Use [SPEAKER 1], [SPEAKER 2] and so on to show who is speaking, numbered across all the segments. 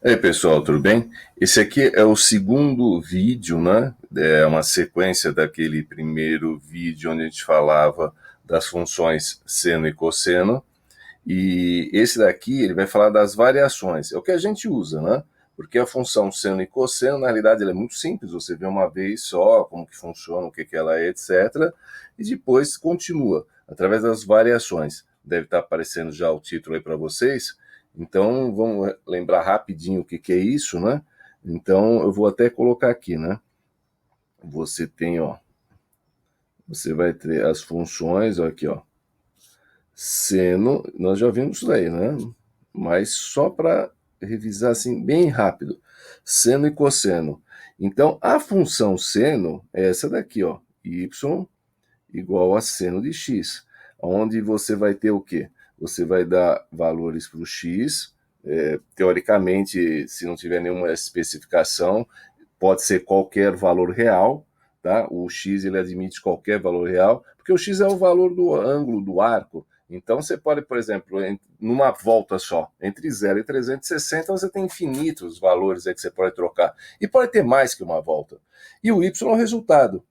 [SPEAKER 1] E aí, pessoal, tudo bem? Esse aqui é o segundo vídeo, né? É uma sequência daquele primeiro vídeo onde a gente falava das funções seno e cosseno. E esse daqui, ele vai falar das variações. É o que a gente usa, né? Porque a função seno e cosseno, na realidade, ela é muito simples. Você vê uma vez só como que funciona, o que que ela é, etc. E depois continua, através das variações. Deve estar aparecendo já o título aí para vocês. Então, vamos lembrar rapidinho o que que é isso, né? Então, eu vou até colocar aqui, né? Você tem, ó, você vai ter as funções, ó, aqui, ó, seno, nós já vimos isso daí, né? Mas só para revisar assim bem rápido, seno e cosseno. Então, a função seno é essa daqui, ó, y igual a seno de x, onde você vai ter o quê? Você vai dar valores para o x, teoricamente, se não tiver nenhuma especificação, pode ser qualquer valor real, tá? O x ele admite qualquer valor real, porque o x é o valor do ângulo do arco. Então você pode, por exemplo, numa volta só, entre 0 e 360, você tem infinitos valores aí que você pode trocar. E pode ter mais que uma volta. E o y é o resultado.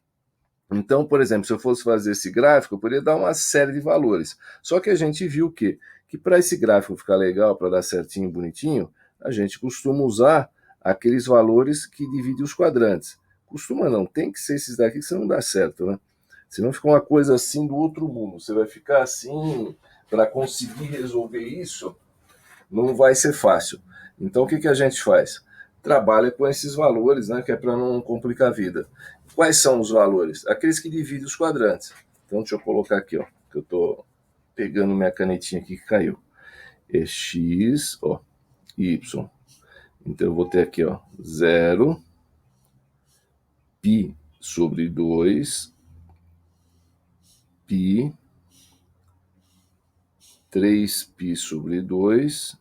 [SPEAKER 1] Então, por exemplo, se eu fosse fazer esse gráfico, eu poderia dar uma série de valores. Só que a gente viu que para esse gráfico ficar legal, para dar certinho, bonitinho, a gente costuma usar aqueles valores que dividem os quadrantes. Costuma não, tem que ser esses daqui que senão não dá certo, né? Senão fica uma coisa assim do outro mundo. Você vai ficar assim, para conseguir resolver isso, não vai ser fácil. Então, o que, que a gente faz? Trabalha com esses valores, né, que é para não complicar a vida. Quais são os valores? Aqueles que dividem os quadrantes. Então, deixa eu colocar aqui, ó, que eu estou pegando minha canetinha aqui que caiu. É x, ó, y. Então, eu vou ter aqui, ó, 0, π sobre 2, π, 3π sobre 2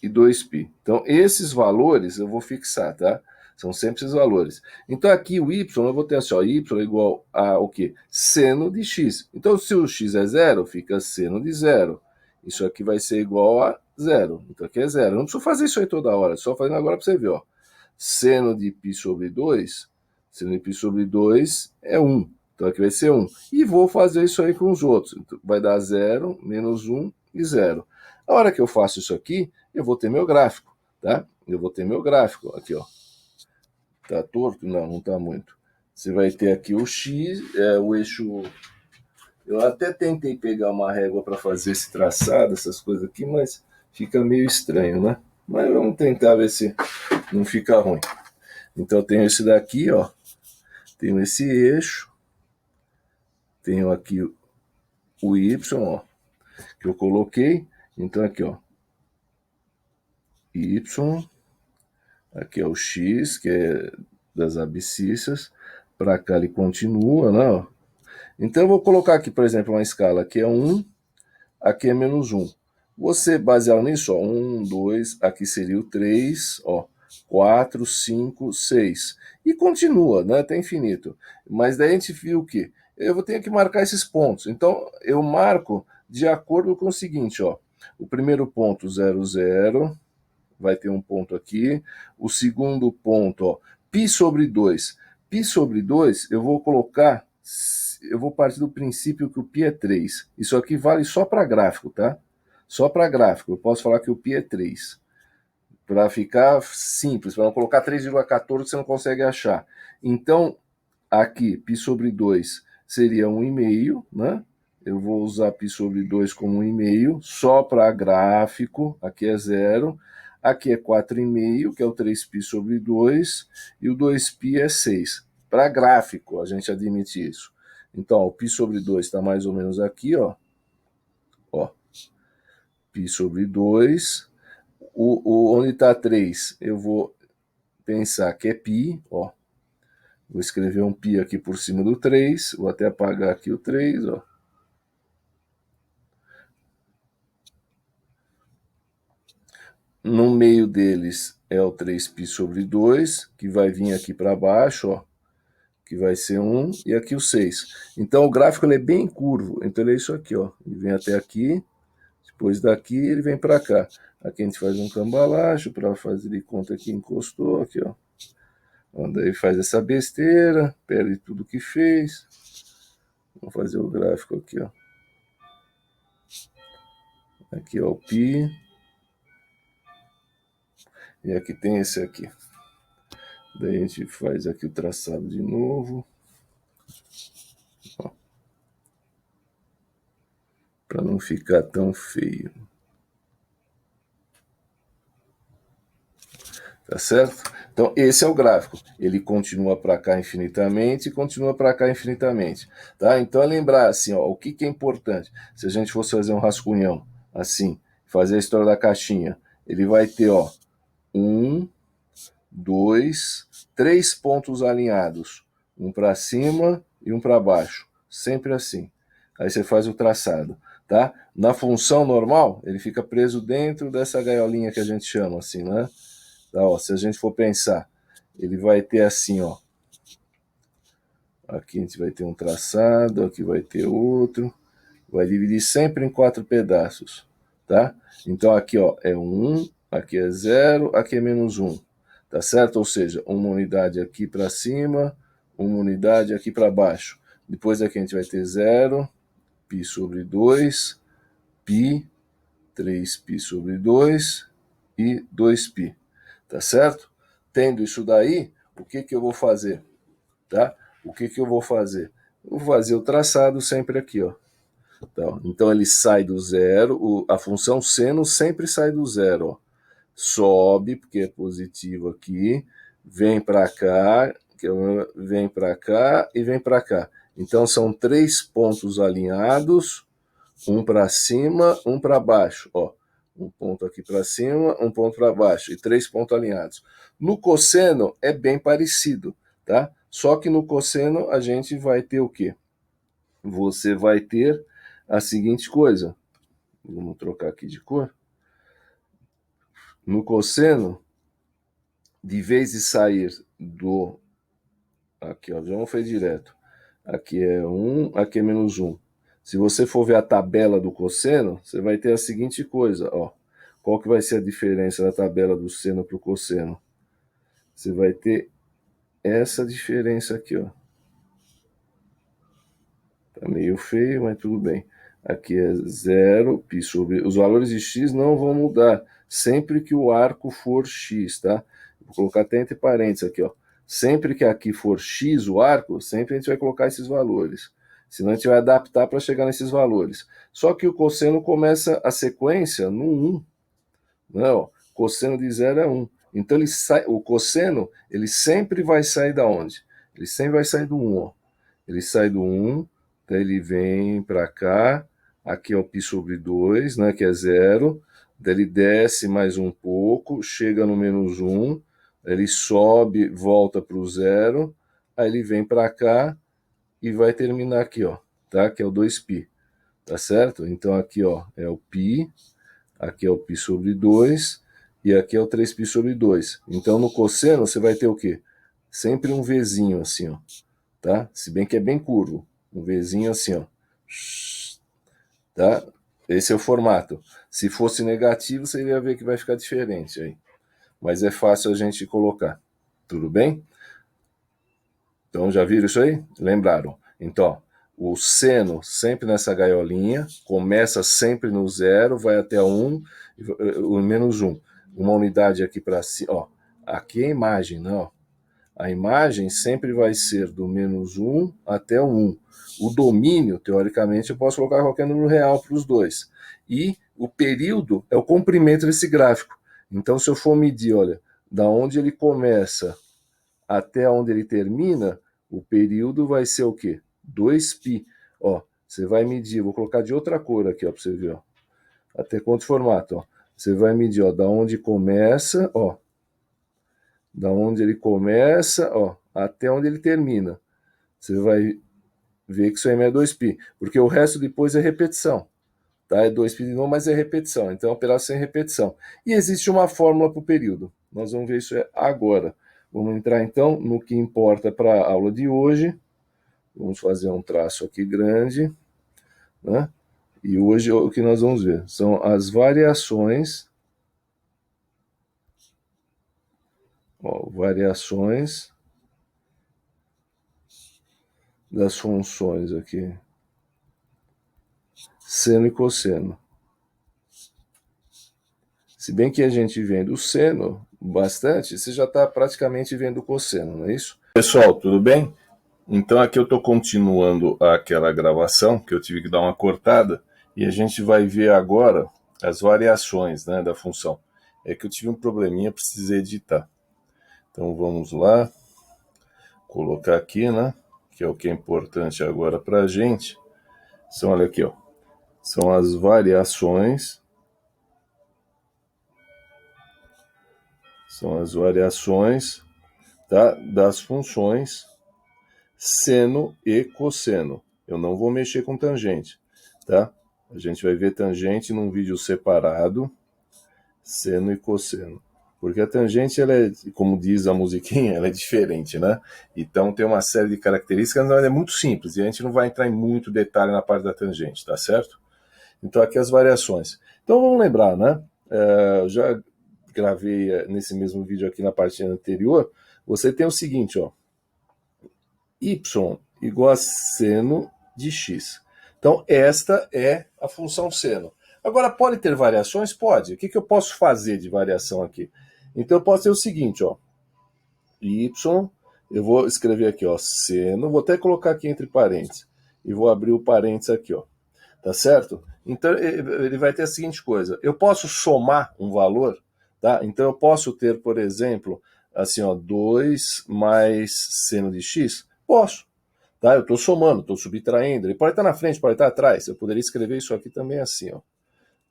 [SPEAKER 1] e 2π. Então, esses valores eu vou fixar, tá? São sempre esses valores. Então, aqui o y, eu vou ter assim, ó, y igual a o quê? Seno de x. Então, se o x é zero, fica seno de zero. Isso aqui vai ser igual a zero. Então, aqui é zero. Eu não preciso fazer isso aí toda hora, só fazendo agora para você ver, ó. Seno de π sobre 2, seno de π sobre 2 é 1. Então, aqui vai ser 1. E vou fazer isso aí com os outros. Então, vai dar 0, menos 1 e 0. A hora que eu faço isso aqui, eu vou ter meu gráfico, tá? Eu vou ter meu gráfico aqui, ó. Tá torto? Não, não tá muito. Você vai ter aqui o x, o eixo. Eu até tentei pegar uma régua para fazer esse traçado, essas coisas aqui, mas fica meio estranho, né? Mas vamos tentar ver se não fica ruim. Então eu tenho esse daqui, ó. Tenho esse eixo. Tenho aqui o y, ó, que eu coloquei. Então aqui, ó. Y. Aqui é o x, que é das abscissas. Para cá ele continua, né? Então eu vou colocar aqui, por exemplo, uma escala. Aqui é 1, aqui é menos 1. Você baseado nisso, ó, 1, 2, aqui seria o 3, ó, 4, 5, 6. E continua, né? Até infinito. Mas daí a gente viu que eu vou ter que marcar esses pontos. Então eu marco de acordo com o seguinte, ó. O primeiro ponto, 0, 0. Vai ter um ponto aqui. O segundo ponto, ó, π sobre 2. Π sobre 2, eu vou colocar, eu vou partir do princípio que o π é 3. Isso aqui vale só para gráfico, tá? Só para gráfico. Eu posso falar que o π é 3. Para ficar simples, para não colocar 3,14 que você não consegue achar. Então, aqui, π sobre 2 seria 1,5, né? Eu vou usar π sobre 2 como 1,5, só para gráfico, aqui é 0. Aqui é 4,5, que é o 3π sobre 2, e o 2π é 6. Para gráfico, a gente admite isso. Então, ó, o π sobre 2 está mais ou menos aqui, ó. Ó, π sobre 2. Onde está 3, eu vou pensar que é π, ó. Vou escrever um π aqui por cima do 3, vou até apagar aqui o 3, ó. No meio deles é o 3π sobre 2, que vai vir aqui para baixo, ó, que vai ser 1, e aqui o 6. Então o gráfico ele é bem curvo, então ele é isso aqui, ó. Ele vem até aqui, Depois daqui ele vem para cá. Aqui a gente faz um cambalacho para fazer de conta que encostou, aqui, ó. Daí faz essa besteira, perde tudo que fez. Vamos fazer o gráfico aqui, ó. Aqui, ó, o π. E aqui tem esse aqui. Daí a gente faz aqui o traçado de novo. Para não ficar tão feio. Tá certo? Então, esse é o gráfico. Ele continua para cá infinitamente e continua para cá infinitamente. Tá? Então, é lembrar assim, ó, o que é importante. Se a gente fosse fazer um rascunhão assim, fazer a história da caixinha, ele vai ter, ó, 1, 2, 3 pontos alinhados. Um para cima e um para baixo. Sempre assim. Aí você faz o traçado. Tá? Na função normal, ele fica preso dentro dessa gaiolinha que a gente chama assim, né? Tá, ó, se a gente for pensar, ele vai ter assim, ó. Aqui a gente vai ter um traçado, aqui vai ter outro. Vai dividir sempre em 4 pedaços, tá? Então aqui, ó, é 1, aqui é 0, aqui é -1, tá certo? Ou seja, uma unidade aqui para cima, uma unidade aqui para baixo. Depois aqui a gente vai ter 0, π sobre 2, π, 3π sobre 2 e 2π, tá certo? Tendo isso daí, o que eu vou fazer? Tá? O que eu vou fazer? Eu vou fazer o traçado sempre aqui, ó. Então ele sai do zero, a função seno sempre sai do zero, ó. Sobe, porque é positivo aqui, vem para cá, vem para cá e vem para cá. Então são 3 pontos alinhados, um para cima, um para baixo, ó. Um ponto aqui para cima, um ponto para baixo, e 3 pontos alinhados. No cosseno é bem parecido, tá? Só que no cosseno a gente vai ter o quê? Você vai ter a seguinte coisa. Vamos trocar aqui de cor. No cosseno, de vez de sair do... Aqui, ó, já não foi direto. Aqui é 1, aqui é -1. Se você for ver a tabela do cosseno, você vai ter a seguinte coisa, ó. Qual que vai ser a diferença da tabela do seno para o cosseno? Você vai ter essa diferença aqui, ó. Tá meio feio, mas tudo bem. Aqui é 0, π sobre... Os valores de x não vão mudar, sempre que o arco for x, tá? Vou colocar até entre parênteses aqui, ó. Sempre que aqui for x o arco, sempre a gente vai colocar esses valores. Senão a gente vai adaptar para chegar nesses valores. Só que o cosseno começa a sequência no 1. Não, cosseno de 0 é 1. Então ele sai, o cosseno, ele sempre vai sair da onde? Ele sempre vai sair do 1, ó. Ele sai do 1, daí ele vem para cá, aqui é o π sobre 2, né, que é 0, daí ele desce mais um pouco, chega no -1, ele sobe, volta para o 0, aí ele vem para cá e vai terminar aqui, ó, tá? Que é o 2π, tá certo? Então aqui, ó, é o π, aqui é o π sobre 2, e aqui é o 3π sobre 2. Então no cosseno você vai ter o quê? Sempre um Vzinho assim, ó. Tá? Se bem que é bem curvo. Um Vzinho assim, ó. Tá? Esse é o formato. Se fosse negativo, você ia ver que vai ficar diferente aí. Mas é fácil a gente colocar. Tudo bem? Então, já viram isso aí? Lembraram? Então, o seno sempre nessa gaiolinha, começa sempre no 0, vai até 1, o -1. Uma unidade aqui para cima, ó. Aqui é a imagem, não? A imagem sempre vai ser do -1 até o 1. O domínio, teoricamente, eu posso colocar qualquer número real para os dois. E o período é o comprimento desse gráfico. Então, se eu for medir, olha, da onde ele começa até onde ele termina, o período vai ser o quê? 2π. Ó, você vai medir, vou colocar de outra cor aqui, ó, para você ver, ó. Até quanto formato, ó. Você vai medir, ó, da onde começa, ó, da onde ele começa, ó, até onde ele termina. Você vai ver que isso aí é 2π, porque o resto depois é repetição. Tá? É 2π de novo, mas é repetição. Então é um pedaço sem repetição. E existe uma fórmula para o período. Nós vamos ver isso agora. Vamos entrar então no que importa para a aula de hoje. Vamos fazer um traço aqui grande, né? E hoje o que nós vamos ver são as variações, variações das funções aqui, seno e cosseno. Se bem que a gente vendo o seno bastante, você já está praticamente vendo o cosseno, não é isso? Pessoal, tudo bem? Então aqui eu estou continuando aquela gravação, que eu tive que dar uma cortada, e a gente vai ver agora as variações, né, da função. É que eu tive um probleminha, precisei editar. Então vamos lá, colocar aqui, né, que é o que é importante agora para a gente. Então olha aqui, ó, são as variações, tá, das funções seno e cosseno. Eu não vou mexer com tangente, tá? A gente vai ver tangente num vídeo separado, seno e cosseno. Porque a tangente, ela é, como diz a musiquinha, ela é diferente, né? Então tem uma série de características, mas é muito simples, e a gente não vai entrar em muito detalhe na parte da tangente, tá certo? Então aqui as variações. Então vamos lembrar, né? Eu já gravei nesse mesmo vídeo aqui na parte anterior, você tem o seguinte, ó, y igual a seno de x. Então, esta é a função seno. Agora, pode ter variações? Pode. O que eu posso fazer de variação aqui? Então, eu posso ter o seguinte, ó, y, eu vou escrever aqui, ó, seno, vou até colocar aqui entre parênteses, e vou abrir o parênteses aqui, ó, tá certo? Então, ele vai ter a seguinte coisa, eu posso somar um valor, tá? Então, eu posso ter, por exemplo, assim, ó, 2 mais seno de x? Posso. Tá? Eu estou somando, estou subtraindo. Ele pode estar na frente, pode estar atrás. Eu poderia escrever isso aqui também assim, ó.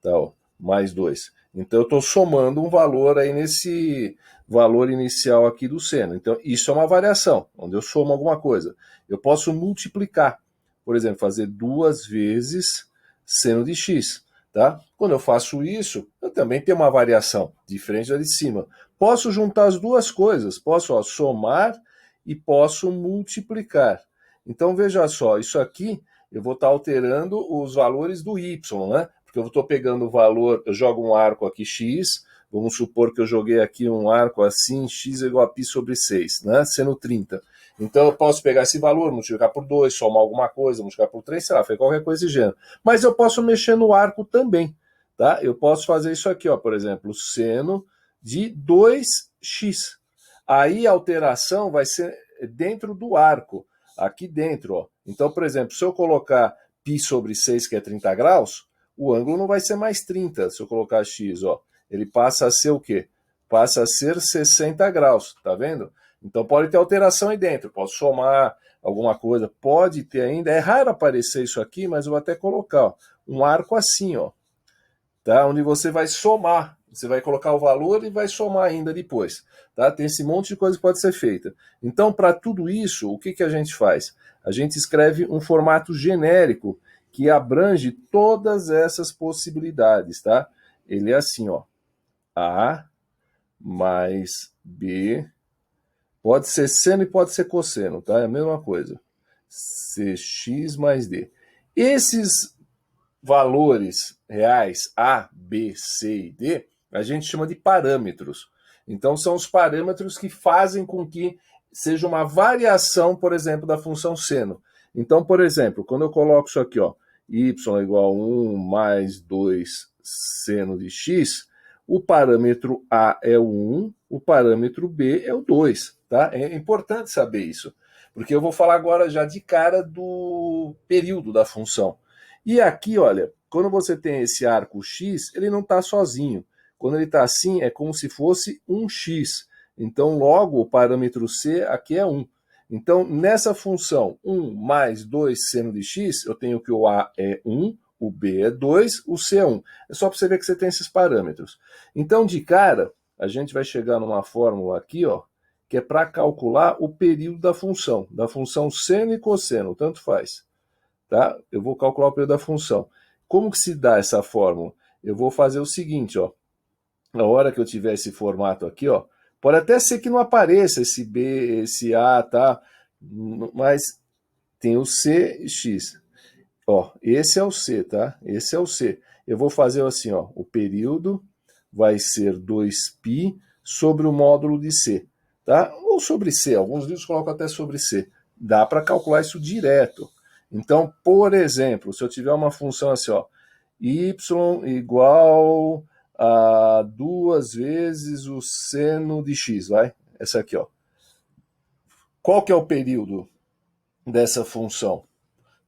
[SPEAKER 1] Tá, ó, mais 2. Então eu estou somando um valor aí nesse valor inicial aqui do seno. Então isso é uma variação, onde eu somo alguma coisa. Eu posso multiplicar. Por exemplo, fazer 2 vezes seno de x. Tá? Quando eu faço isso, eu também tenho uma variação, diferente da de cima. Posso juntar as duas coisas. Posso, ó, somar e posso multiplicar. Então veja só, isso aqui eu vou estar alterando os valores do y, né? Porque eu estou pegando o valor, eu jogo um arco aqui x, vamos supor que eu joguei aqui um arco assim, x é igual a π sobre 6, né? Sendo 30. Então eu posso pegar esse valor, multiplicar por 2, somar alguma coisa, multiplicar por 3, sei lá, foi qualquer coisa de gênero. Mas eu posso mexer no arco também, tá? Eu posso fazer isso aqui, ó, por exemplo, seno de 2x. Aí a alteração vai ser dentro do arco, aqui dentro, ó. Então, por exemplo, se eu colocar π sobre 6, que é 30 graus, o ângulo não vai ser mais 30, se eu colocar x, ó. Ele passa a ser o quê? Passa a ser 60 graus, tá vendo? Então pode ter alteração aí dentro, posso somar alguma coisa, pode ter ainda, é raro aparecer isso aqui, mas eu vou até colocar, ó, um arco assim, ó, tá? Onde você vai somar, você vai colocar o valor e vai somar ainda depois, tá? Tem esse monte de coisa que pode ser feita. Então, para tudo isso, o que a gente faz? A gente escreve um formato genérico que abrange todas essas possibilidades, tá? Ele é assim, ó, A mais B, pode ser seno e pode ser cosseno, tá? É a mesma coisa. Cx mais D. Esses valores reais A, B, C e D, a gente chama de parâmetros. Então, são os parâmetros que fazem com que seja uma variação, por exemplo, da função seno. Então, por exemplo, quando eu coloco isso aqui, ó, y igual a 1 mais 2 seno de x, o parâmetro A é o 1, o parâmetro B é o 2. Tá? É importante saber isso, porque eu vou falar agora já de cara do período da função. E aqui, olha, quando você tem esse arco x, ele não está sozinho. Quando ele está assim, é como se fosse um x. Então, logo, o parâmetro c aqui é 1. Então, nessa função 1 mais 2 seno de x, eu tenho que o a é 1, o b é 2, o c é 1. É só para você ver que você tem esses parâmetros. Então, de cara, a gente vai chegar numa fórmula aqui, ó, que é para calcular o período da função seno e cosseno, tanto faz. Tá? Eu vou calcular o período da função. Como que se dá essa fórmula? Eu vou fazer o seguinte, ó. Na hora que eu tiver esse formato aqui, ó, pode até ser que não apareça esse B, esse A, tá? Mas tem o C e X. Ó, esse é o C, tá? Esse é o C. Eu vou fazer assim, ó, o período vai ser 2π sobre o módulo de C, tá? Ou sobre C, alguns livros colocam até sobre C. Dá para calcular isso direto. Então, por exemplo, se eu tiver uma função assim, ó, y igual a 2 vezes o seno de x, vai? Essa aqui, ó. Qual que é o período dessa função,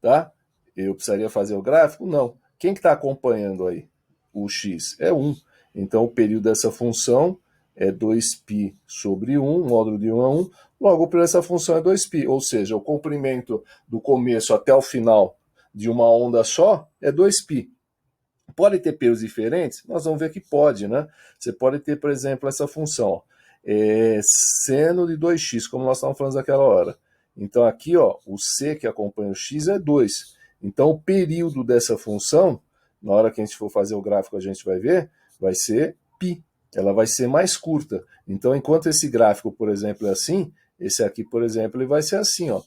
[SPEAKER 1] tá? Eu precisaria fazer o gráfico? Não. Quem que está acompanhando aí? O x é 1. Então, o período dessa função é 2π sobre 1, módulo de 1 a 1. Logo, o período dessa função é 2π. Ou seja, o comprimento do começo até o final de uma onda só é 2π. Pode ter períodos diferentes? Nós vamos ver que pode, né? Você pode ter, por exemplo, essa função, seno de 2x, como nós estávamos falando naquela hora. Então, aqui, ó, o c que acompanha o x é 2. Então, o período dessa função, na hora que a gente for fazer o gráfico, a gente vai ver, vai ser π. Ela vai ser mais curta. Então, enquanto esse gráfico, por exemplo, é assim, esse aqui, por exemplo, ele vai ser assim, ó.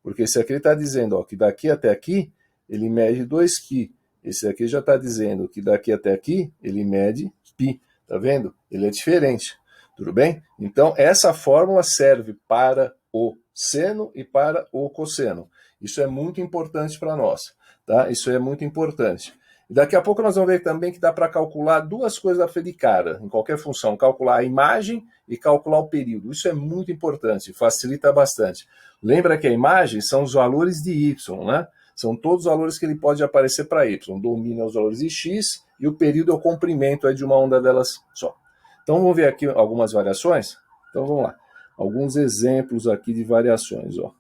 [SPEAKER 1] Porque esse aqui está dizendo, ó, que daqui até aqui, ele mede 2π. Esse aqui já está dizendo que daqui até aqui, ele mede π. Tá vendo? Ele é diferente. Tudo bem? Então, essa fórmula serve para o seno e para o cosseno. Isso é muito importante para nós, tá? Isso é muito importante. E daqui a pouco nós vamos ver também que dá para calcular duas coisas de cara, em qualquer função, calcular a imagem e calcular o período. Isso é muito importante, facilita bastante. Lembra que a imagem são os valores de y, né? São todos os valores que ele pode aparecer para y. Domina os valores de x e o período é o comprimento de uma onda delas só. Então vamos ver aqui algumas variações? Então vamos lá. Alguns exemplos aqui de variações, ó,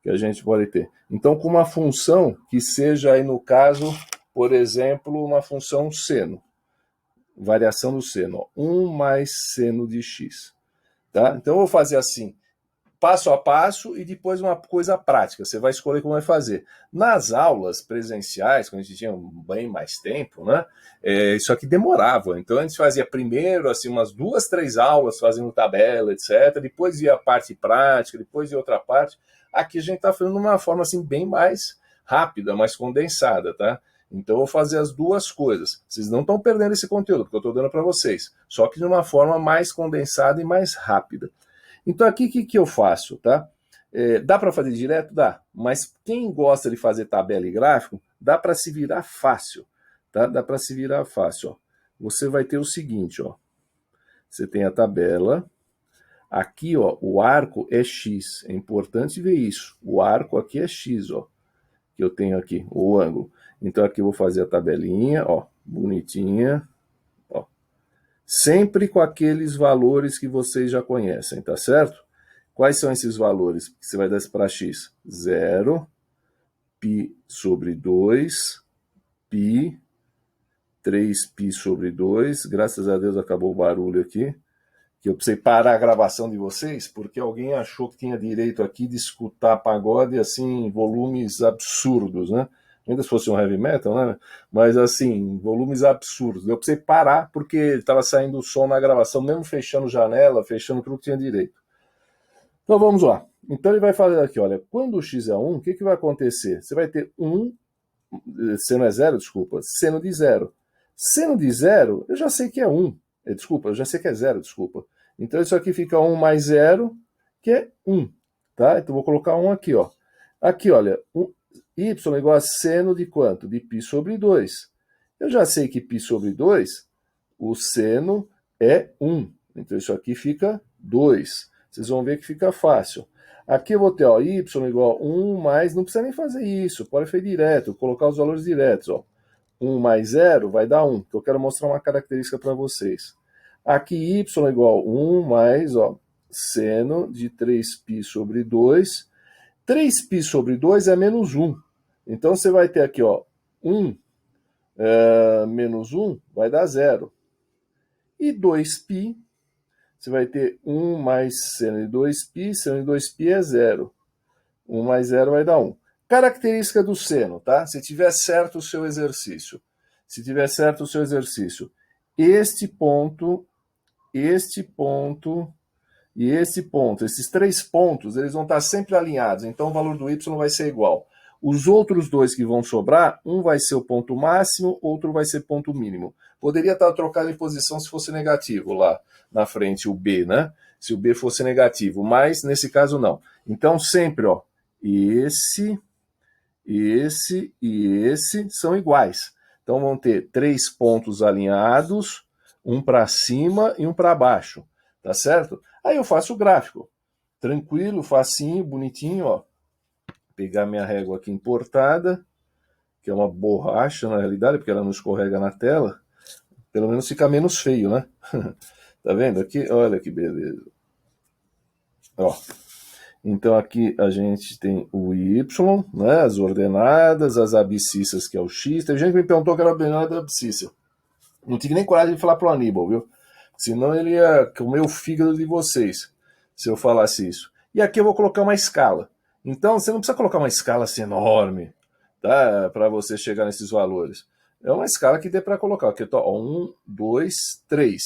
[SPEAKER 1] que a gente pode ter. Então, com uma função que seja aí no caso, por exemplo, uma função seno. Variação do seno, ó, 1 mais seno de x. Tá? Então eu vou fazer assim, passo a passo e depois uma coisa prática. Você vai escolher como vai fazer. Nas aulas presenciais, quando a gente tinha bem mais tempo, né? Isso aqui demorava. Então a gente fazia primeiro assim, umas 2, 3 aulas fazendo tabela, etc. Depois ia a parte prática, depois ia outra parte. Aqui a gente está fazendo de uma forma assim, bem mais rápida, mais condensada, tá? Então eu vou fazer as duas coisas. Vocês não estão perdendo esse conteúdo, porque eu estou dando para vocês. Só que de uma forma mais condensada e mais rápida. Então aqui o que eu faço, tá? Dá para fazer direto? Dá. Mas quem gosta de fazer tabela e gráfico, dá para se virar fácil, tá? Dá para se virar fácil, ó. Você vai ter o seguinte, ó. Você tem a tabela. Aqui, ó, o arco é x. É importante ver isso. O arco aqui é x, ó. Que eu tenho aqui, o ângulo. Então aqui eu vou fazer a tabelinha, ó, bonitinha. Sempre com aqueles valores que vocês já conhecem, tá certo? Quais são esses valores? Você vai dar para x. 0, π sobre 2, π, 3π sobre 2. Graças a Deus acabou o barulho aqui. Que eu precisei parar a gravação de vocês, porque alguém achou que tinha direito aqui de escutar pagode assim, em volumes absurdos, né? Ainda se fosse um heavy metal, né? Mas assim, volumes absurdos. Eu precisei parar porque estava saindo o som na gravação, mesmo fechando janela, fechando tudo que tinha direito. Então vamos lá. Então ele vai fazer aqui, olha, quando o x é 1, o que vai acontecer? Você vai ter 1, seno é 0, desculpa, seno de 0. Seno de 0, eu já sei que é 1. Desculpa, eu já sei que é 0, desculpa. Então isso aqui fica 1 mais 0, que é 1. Tá? Então vou colocar 1 aqui, ó. Aqui, olha, y igual a seno de quanto? De π sobre 2. Eu já sei que π sobre 2, o seno é 1. Então isso aqui fica 2. Vocês vão ver que fica fácil. Aqui eu vou ter, ó, y igual a 1 mais, não precisa nem fazer isso, pode fazer direto, colocar os valores diretos, ó. 1 mais 0 vai dar 1, que eu quero mostrar uma característica para vocês. Aqui y igual a 1 mais, ó, seno de 3π sobre 2. 3π sobre 2 é menos 1. Então você vai ter aqui, ó, 1 menos 1 vai dar 0. E 2π, você vai ter 1 mais seno de 2π, seno de 2π é 0. 1 mais 0 vai dar 1. Característica do seno, tá? Se tiver certo o seu exercício. Se tiver certo o seu exercício. Este ponto e este ponto, esses 3 pontos, eles vão estar sempre alinhados. Então o valor do y vai ser igual. Os outros dois que vão sobrar, um vai ser o ponto máximo, outro vai ser ponto mínimo. Poderia estar trocado em posição se fosse negativo lá na frente, o B, né? Se o B fosse negativo, mas nesse caso não. Então sempre, ó, esse e esse são iguais. Então vão ter 3 pontos alinhados, um para cima e um para baixo, tá certo? Aí eu faço o gráfico, tranquilo, facinho, bonitinho, ó. Pegar minha régua aqui importada, que é uma borracha na realidade, porque ela não escorrega na tela, pelo menos fica menos feio, né? Tá vendo aqui? Olha que beleza. Ó. Então aqui a gente tem o Y, né, as ordenadas, as abscissas, que é o X. Tem gente que me perguntou que era a ordenada da abscissa. Não tive nem coragem de falar pro Aníbal, viu? Senão ele ia comer o fígado de vocês, se eu falasse isso. E aqui eu vou colocar uma escala. Então você não precisa colocar uma escala assim enorme, tá? Para você chegar nesses valores. É uma escala que dê para colocar. Aqui, ó, 1, 2, 3.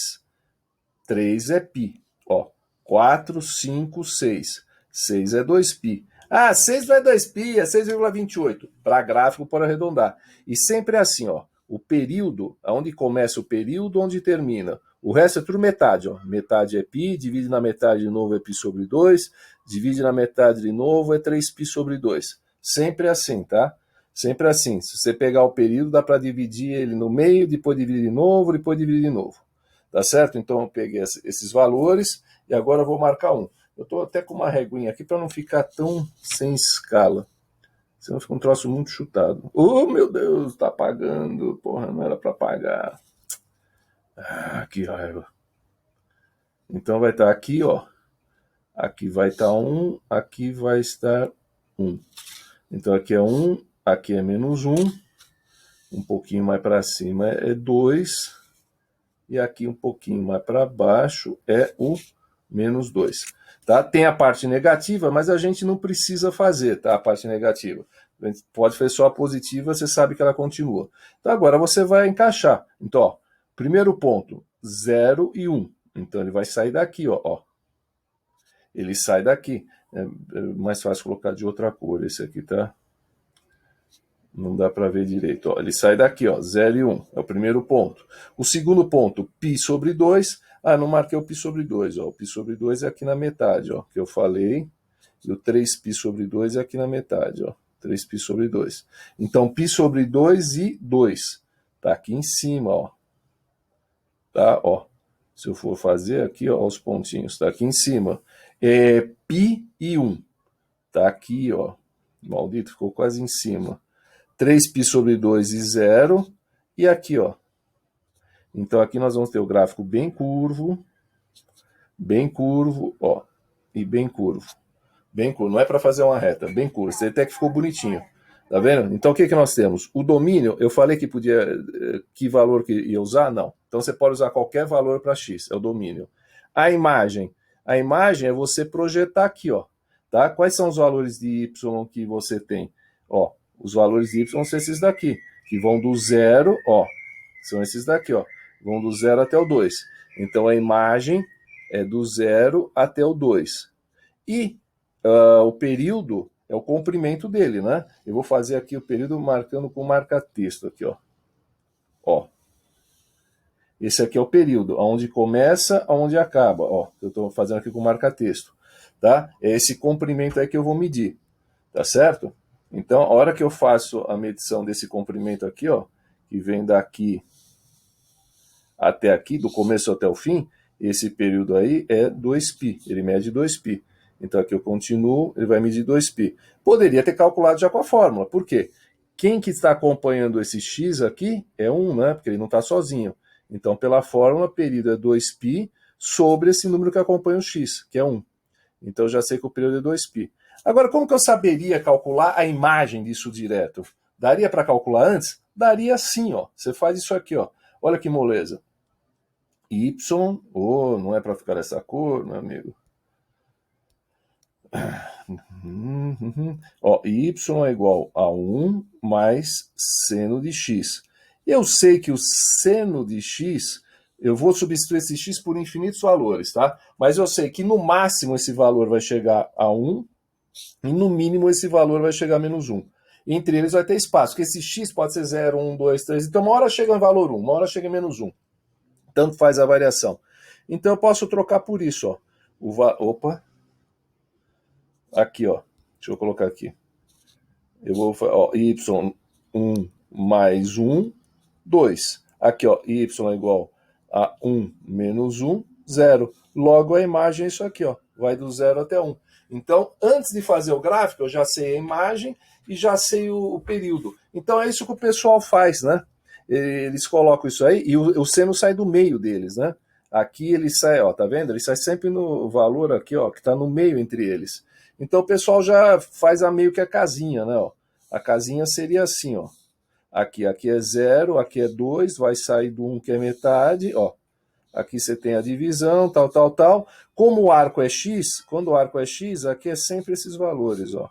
[SPEAKER 1] 3 é π. Ó, 4, 5, 6. 6 é 2π. Ah, 6 não é 2π, é 6,28. Para gráfico, para arredondar. E sempre é assim, ó. O período, onde começa o período, onde termina. O resto é tudo metade, ó. Metade é π, divide na metade de novo é π sobre 2, divide na metade de novo é 3π sobre 2. Sempre assim, tá? Sempre assim. Se você pegar o período, dá para dividir ele no meio, depois dividir de novo, depois dividir de novo. Tá certo? Então eu peguei esses valores e agora eu vou marcar um. Eu estou até com uma reguinha aqui para não ficar tão sem escala. Senão fica um troço muito chutado. Oh, meu Deus, tá apagando. Porra, não era para apagar. Ah, que raiva. Então vai estar aqui, ó. Aqui vai estar 1, aqui vai estar 1. Então aqui é 1, aqui é menos 1. Um pouquinho mais para cima é 2. E aqui um pouquinho mais para baixo é o menos 2. Tá? Tem a parte negativa, mas a gente não precisa fazer, tá? A parte negativa. A gente pode fazer só a positiva, você sabe que ela continua. Então agora você vai encaixar. Então, ó, primeiro ponto, 0 e 1. Então ele vai sair daqui, ó. Ele sai daqui. É mais fácil colocar de outra cor esse aqui, tá? Não dá para ver direito. Ó. Ele sai daqui, ó, 0 e 1. É o primeiro ponto. O segundo ponto, π sobre 2. Ah, não marquei o π sobre 2. Ó. O π sobre 2 é aqui na metade, ó, que eu falei. E o 3π sobre 2 é aqui na metade, ó. 3π sobre 2. Então, π sobre 2 e 2. Tá aqui em cima, ó. Tá, ó. Se eu for fazer aqui, ó, os pontinhos. Tá aqui em cima. É π e 1. Tá aqui, ó. Maldito, ficou quase em cima. 3π sobre 2 e 0, e aqui, ó. Então aqui nós vamos ter o gráfico bem curvo, ó, e bem curvo. Bem curvo, não é para fazer uma reta, bem curvo. Você até que ficou bonitinho, tá vendo? Então o que nós temos? O domínio, eu falei que podia, que valor que ia usar? Não. Então você pode usar qualquer valor para x, é o domínio. A imagem é você projetar aqui, ó, tá? Quais são os valores de y que você tem? Ó, os valores de y são esses daqui, que vão do 0, ó, são esses daqui, ó, vão do 0 até o 2. Então a imagem é do 0 até o 2. E o período é o comprimento dele, né? Eu vou fazer aqui o período marcando com marca-texto aqui, ó. Ó. Esse aqui é o período, aonde começa, aonde acaba, ó. Eu estou fazendo aqui com marca-texto, tá? É esse comprimento aí que eu vou medir, tá certo? Então, a hora que eu faço a medição desse comprimento aqui, ó, que vem daqui até aqui, do começo até o fim, esse período aí é 2π, ele mede 2π. Então aqui eu continuo, ele vai medir 2π. Poderia ter calculado já com a fórmula, por quê? Quem que está acompanhando esse x aqui é 1, né? Porque ele não está sozinho. Então, pela fórmula, período é 2π sobre esse número que acompanha o x, que é 1. Então, eu já sei que o período é 2π. Agora, como que eu saberia calcular a imagem disso direto? Daria para calcular antes? Daria sim, ó. Você faz isso aqui, ó. Olha que moleza. Y, não é para ficar essa cor, meu amigo. Ó, y é igual a 1 mais seno de x. Eu sei que o seno de x, eu vou substituir esse x por infinitos valores, tá? Mas eu sei que no máximo esse valor vai chegar a 1 e no mínimo esse valor vai chegar a menos 1.
[SPEAKER 2] Entre eles vai ter espaço, porque esse x pode ser 0, 1, 2, 3. Então, uma hora chega em valor 1, uma hora chega em menos 1. Tanto faz a variação. Então, eu posso trocar por isso, ó. Opa. Aqui, ó. Deixa eu colocar aqui. Eu vou, ó, y1 mais 1, 2. Aqui, ó, y é igual a 1 menos 1, 0. Logo, a imagem é isso aqui, ó. Vai do 0 até 1. Então, antes de fazer o gráfico, eu já sei a imagem e já sei o período. Então, é isso que o pessoal faz, né? Eles colocam isso aí e o seno sai do meio deles, né? Aqui ele sai, ó, tá vendo? Ele sai sempre no valor aqui, ó, que está no meio entre eles. Então, o pessoal já faz meio que a casinha, né? Ó. A casinha seria assim, ó. Aqui é 0, aqui é 2, vai sair do 1 que é metade, ó. Aqui você tem a divisão, tal, tal, tal. Como o arco é x, quando o arco é x, aqui é sempre esses valores, ó.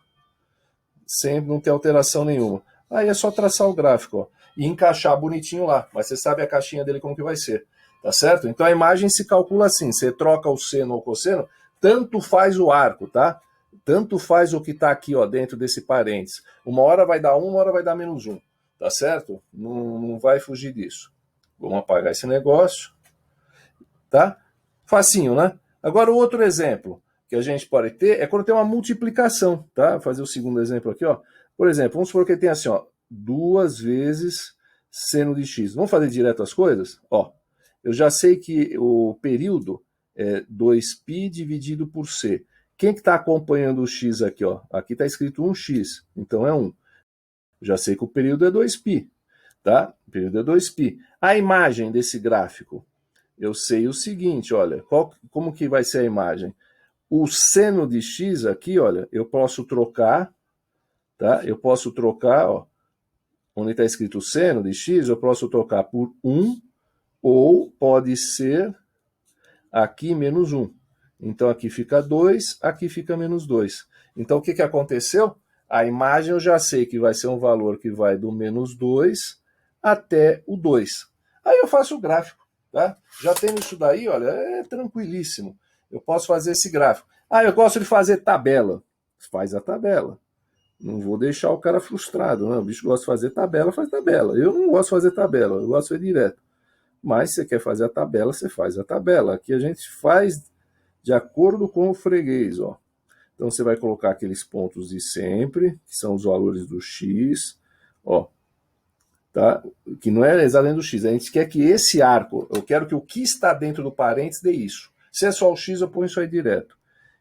[SPEAKER 2] Sempre, não tem alteração nenhuma. Aí é só traçar o gráfico, ó, e encaixar bonitinho lá. Mas você sabe a caixinha dele como que vai ser, tá certo? Então a imagem se calcula assim, você troca o seno ou o cosseno, tanto faz o arco, tá? Tanto faz o que está aqui, ó, dentro desse parênteses. Uma hora vai dar 1, uma hora vai dar menos 1. Tá certo? Não vai fugir disso. Vamos apagar esse negócio. Tá? Facinho, né? Agora, o outro exemplo que a gente pode ter é quando tem uma multiplicação. Tá? Vou fazer o segundo exemplo aqui. Ó. Por exemplo, vamos supor que tem assim, ó, 2 vezes seno de x. Vamos fazer direto as coisas? Ó, eu já sei que o período é 2π dividido por c. Quem que está acompanhando o x aqui? Ó? Aqui está escrito 1x, então é 1. Já sei que o período é 2π, tá? O período é 2π. A imagem desse gráfico, eu sei o seguinte, olha, como que vai ser a imagem? O seno de x aqui, olha, eu posso trocar, tá? Eu posso trocar, ó, onde está escrito seno de x, eu posso trocar por 1, ou pode ser aqui menos 1. Então aqui fica 2, aqui fica menos 2. Então o que aconteceu? A imagem eu já sei que vai ser um valor que vai do menos 2 até o 2. Aí eu faço o gráfico. Tá? Já tendo isso daí, olha, é tranquilíssimo. Eu posso fazer esse gráfico. Ah, eu gosto de fazer tabela. Faz a tabela. Não vou deixar o cara frustrado. Não, o bicho gosta de fazer tabela, faz tabela. Eu não gosto de fazer tabela, eu gosto de fazer direto. Mas se você quer fazer a tabela, você faz a tabela. Aqui a gente faz de acordo com o freguês, ó. Então você vai colocar aqueles pontos de sempre, que são os valores do x, ó, tá? Que não é exatamente do x, a gente quer que esse arco, eu quero que o que está dentro do parênteses dê isso. Se é só o x, eu ponho isso aí direto.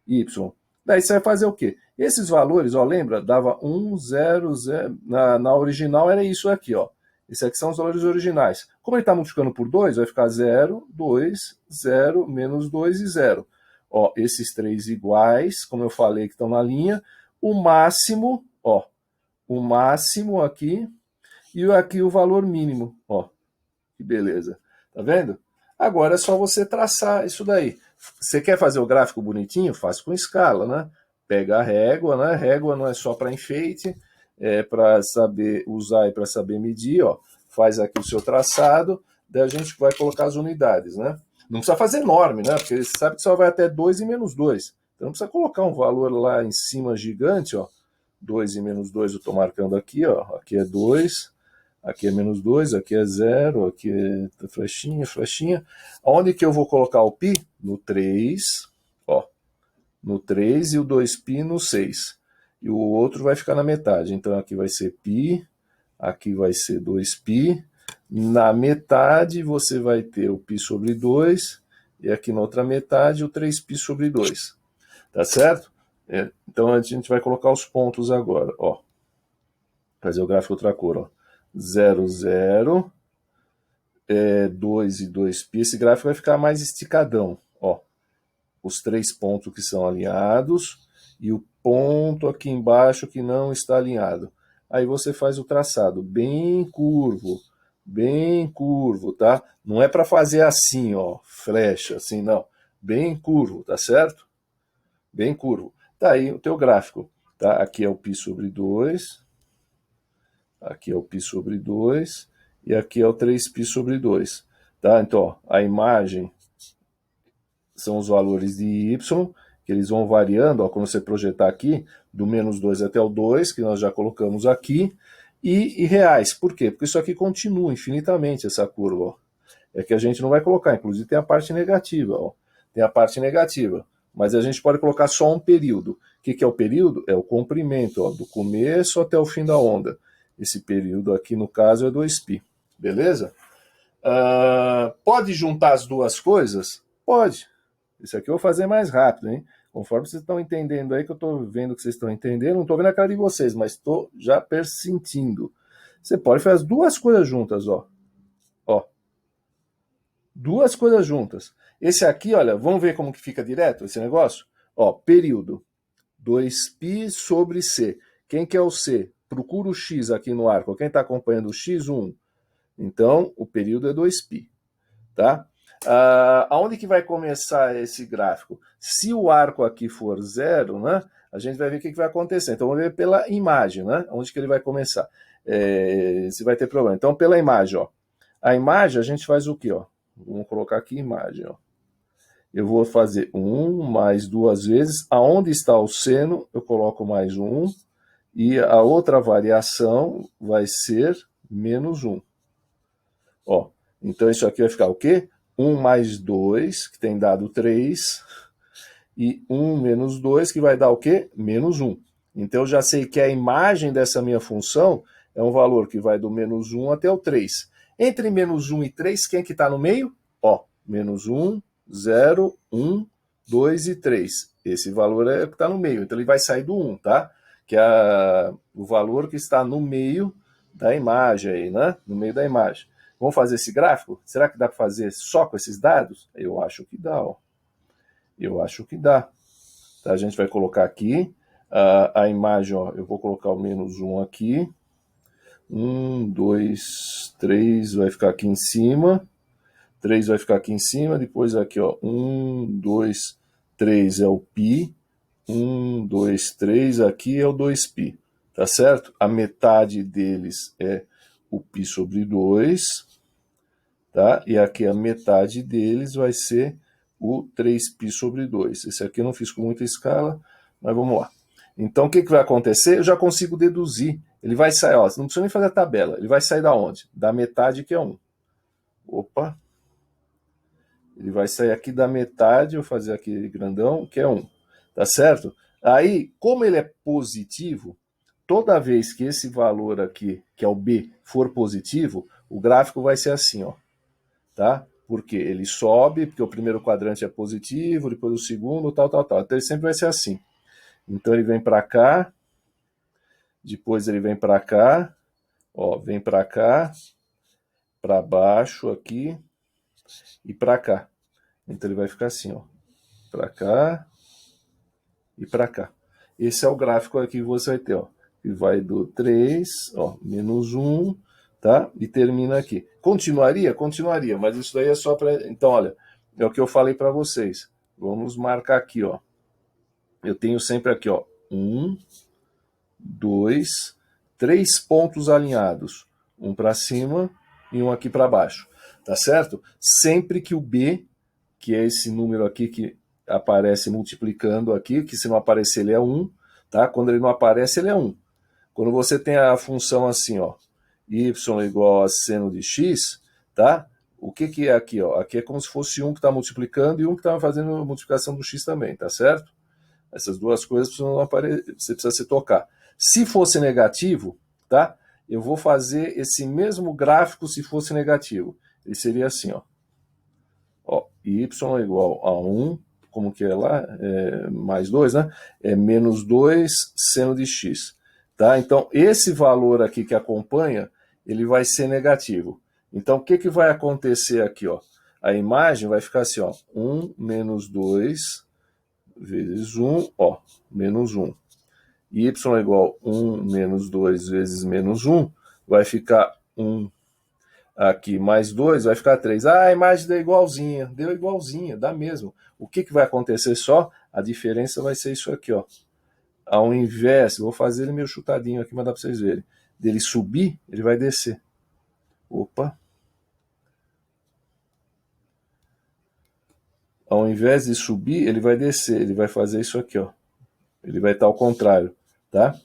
[SPEAKER 2] Y. Daí você vai fazer o quê? Esses valores, ó, lembra? Dava 1, 0, 0. Na original era isso aqui, ó. Esses aqui são os valores originais. Como ele está multiplicando por 2, vai ficar 0, 2, 0, menos 2 e 0. Ó, esses três iguais, como eu falei, que estão na linha. O máximo, ó, o máximo aqui e aqui o valor mínimo, ó. Que beleza. Tá vendo? Agora é só você traçar isso daí. Você quer fazer o gráfico bonitinho? Faz com escala, né? Pega a régua, né? Régua não é só para enfeite, é para saber usar e para saber medir, ó. Faz aqui o seu traçado, daí a gente vai colocar as unidades, né? Não precisa fazer enorme, né? Porque você sabe que só vai até 2 e menos 2. Então não precisa colocar um valor lá em cima gigante, ó. 2 e menos 2 eu estou marcando aqui, ó. Aqui é 2, aqui é menos 2, aqui é 0, aqui é flechinha, flechinha. Onde que eu vou colocar o π? No 3, ó. No 3 e o 2π no 6. E o outro vai ficar na metade. Então aqui vai ser π, aqui vai ser 2π. Na metade você vai ter o π sobre 2, e aqui na outra metade o 3π sobre 2. Tá certo? Então a gente vai colocar os pontos agora, ó. Fazer o gráfico outra cor, ó. 0, 0, 2 e 2π. Esse gráfico vai ficar mais esticadão, ó. Os três pontos que são alinhados e o ponto aqui embaixo que não está alinhado. Aí você faz o traçado bem curvo, tá? Não é para fazer assim, ó, flecha, assim, não. Bem curvo, tá certo? Bem curvo. Tá aí o teu gráfico, tá? Aqui é o π sobre 2, aqui é o π sobre 2 e aqui é o 3π sobre 2, tá? Então, ó, a imagem são os valores de y que eles vão variando, ó, quando você projetar aqui, do -2 até o 2, que nós já colocamos aqui, e reais. Por quê? Porque isso aqui continua infinitamente, essa curva, ó. É que a gente não vai colocar, inclusive tem a parte negativa, ó. Tem a parte negativa, mas a gente pode colocar só um período. O que é o período? É o comprimento, ó, do começo até o fim da onda. Esse período aqui, no caso, é 2π. Beleza? Pode juntar as duas coisas? Pode. Isso aqui eu vou fazer mais rápido, hein? Conforme vocês estão entendendo aí, que eu estou vendo que vocês estão entendendo, não estou vendo a cara de vocês, mas estou já persentindo. Você pode fazer as duas coisas juntas, ó. Ó. Duas coisas juntas. Esse aqui, olha, vamos ver como que fica direto esse negócio? Ó, período. 2π sobre C. Quem que é o C? Procura o X aqui no arco. Quem está acompanhando o X, 1. Então, o período é 2π. Tá? Aonde que vai começar esse gráfico? Se o arco aqui for 0, né, a gente vai ver o que vai acontecer. Então, vamos ver pela imagem, né, onde que ele vai começar. Se vai ter problema. Então, pela imagem, ó. A imagem, a gente faz o quê? Ó? Vamos colocar aqui imagem. Ó. Eu vou fazer 1 mais 2 vezes. Aonde está o seno, eu coloco mais 1. E a outra variação vai ser -1. Ó, então isso aqui vai ficar o quê? 1 mais 2, que tem dado 3, e 1 menos 2, que vai dar o quê? -1. Então eu já sei que a imagem dessa minha função é um valor que vai do -1 até o 3. Entre -1 e 3, quem que está no meio? Ó, -1, 0, 1, 2 e 3. Esse valor é o que está no meio, então ele vai sair do 1, tá? Que é o valor que está no meio da imagem aí, né? No meio da imagem. Vamos fazer esse gráfico? Será que dá para fazer só com esses dados? Eu acho que dá, ó. Eu acho que dá. Tá, a gente vai colocar aqui a imagem, ó. Eu vou colocar o -1 aqui. 1, 2, 3 vai ficar aqui em cima. 3 vai ficar aqui em cima. Depois aqui, ó. 1, 2, 3 é o π. 1, 2, 3 aqui é o 2π. Tá certo? A metade deles é o π sobre 2. Tá? E aqui a metade deles vai ser o 3π sobre 2. Esse aqui eu não fiz com muita escala, mas vamos lá. Então o que vai acontecer? Eu já consigo deduzir. Ele vai sair, ó, não precisa nem fazer a tabela. Ele vai sair da onde? Da metade, que é 1. Opa! Ele vai sair aqui da metade, eu vou fazer aqui grandão, que é 1. Tá certo? Aí, como ele é positivo, toda vez que esse valor aqui, que é o B, for positivo, o gráfico vai ser assim, ó. Tá? Porque ele sobe, porque o primeiro quadrante é positivo, depois o segundo, tal. Então ele sempre vai ser assim. Então ele vem para cá, depois ele vem para cá, ó, vem para cá, para baixo aqui e para cá. Então ele vai ficar assim, ó, para cá e para cá. Esse é o gráfico aqui que você vai ter, ó, que vai do 3, ó, -1, tá? E termina aqui. Continuaria? Continuaria, mas isso daí é só para... Então, olha, é o que eu falei para vocês. Vamos marcar aqui, ó. Eu tenho sempre aqui, ó, 1, 2, 3 pontos alinhados. Um para cima e um aqui para baixo. Tá certo? Sempre que o B, que é esse número aqui que aparece multiplicando aqui, que se não aparecer ele é 1, tá? Quando ele não aparece, ele é 1. Quando você tem a função assim, ó, y igual a seno de x, tá? O que é aqui, ó? Aqui é como se fosse um que está multiplicando e um que está fazendo a multiplicação do x também, tá certo? Essas duas coisas precisam aparecer, você precisa se tocar. Se fosse negativo, tá? Eu vou fazer esse mesmo gráfico se fosse negativo. Ele seria assim, ó. Ó, y igual a 1, como que é lá? Mais 2, né? É -2 seno de x. Tá? Então, esse valor aqui que acompanha, ele vai ser negativo. Então, o que vai acontecer aqui? Ó? A imagem vai ficar assim, ó, 1 menos 2 vezes 1, ó, menos 1. Y igual a 1 menos 2 vezes menos 1, vai ficar 1 aqui mais 2, vai ficar 3. Ah, a imagem deu igualzinha, dá mesmo. O que vai acontecer só? A diferença vai ser isso aqui, ó. Ao invés, vou fazer ele meio chutadinho aqui, mas dá para vocês verem. Dele subir, ele vai descer. Opa. ao invés de subir, ele vai descer, ele vai fazer isso aqui, ó. Ele vai estar ao contrário, tá?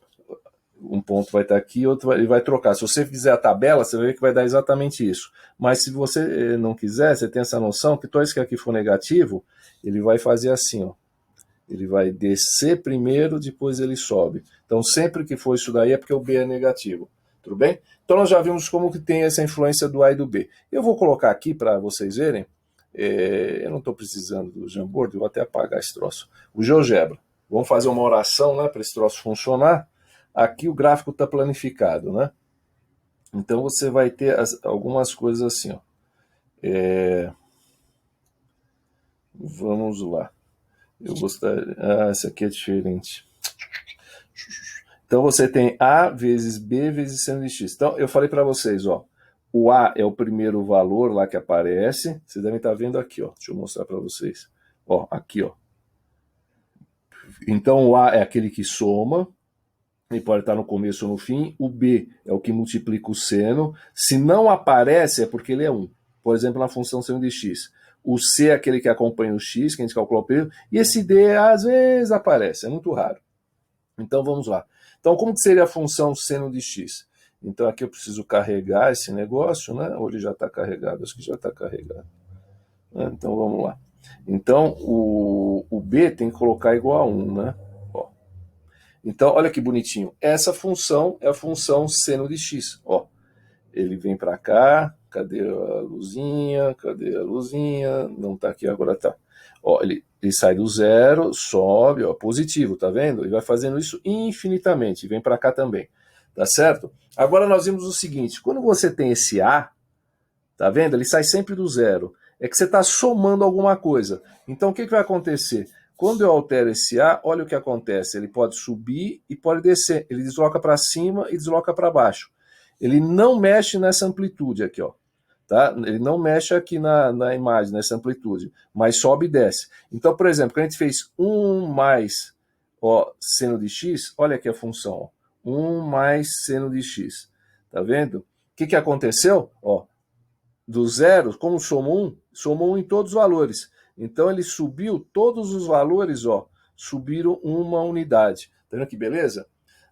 [SPEAKER 2] Um ponto vai estar aqui, outro ele vai trocar. Se você fizer a tabela, você vai ver que vai dar exatamente isso. Mas se você não quiser, você tem essa noção que toda vez que aqui for negativo, ele vai fazer assim, ó. Ele vai descer primeiro, depois ele sobe. Então, sempre que for isso daí é porque o B é negativo. Tudo bem? Então, nós já vimos como que tem essa influência do A e do B. Eu vou colocar aqui para vocês verem. Eu não estou precisando do Jamboard, eu vou até apagar esse troço. O GeoGebra. Vamos fazer uma oração, né, para esse troço funcionar. Aqui o gráfico está planificado, né? Então, você vai ter algumas coisas assim, ó. Vamos lá. Eu gostaria... essa aqui é diferente. Então você tem A vezes B vezes seno de x. Então eu falei para vocês, ó, o A é o primeiro valor lá que aparece. Vocês devem estar vendo aqui, ó. Deixa eu mostrar para vocês. Ó, aqui, ó. Então o A é aquele que soma. Ele pode estar no começo ou no fim. O B é o que multiplica o seno. Se não aparece é porque ele é 1. Por exemplo, na função seno de x. O C é aquele que acompanha o x, que a gente calcula o período. E esse D às vezes aparece, é muito raro. Então vamos lá. Então como que seria a função seno de x? Então aqui eu preciso carregar esse negócio, né? Ou ele já está carregado? Acho que já está carregado. Então vamos lá. Então o B tem que colocar igual a 1, né? Ó. Então olha que bonitinho. Essa função é a função seno de x. Ó. Ele vem para cá. Cadê a luzinha? Cadê a luzinha? Não está aqui, agora está. Ó, ele sai do zero, sobe, ó, positivo, tá vendo? Ele vai fazendo isso infinitamente, vem para cá também, tá certo? Agora nós vimos o seguinte, quando você tem esse A, tá vendo? Ele sai sempre do zero, é que você está somando alguma coisa. Então o que vai acontecer? Quando eu altero esse A, olha o que acontece, ele pode subir e pode descer, ele desloca para cima e desloca para baixo. Ele não mexe nessa amplitude aqui, ó. Tá? Ele não mexe aqui na imagem, nessa amplitude, mas sobe e desce. Então, por exemplo, quando a gente fez 1 mais ó, seno de x, olha aqui a função, ó, 1 mais seno de x. Tá vendo? O que aconteceu? Ó, do zero, como somou 1 em todos os valores. Então, ele subiu todos os valores, ó, subiram uma unidade. Tá vendo que beleza?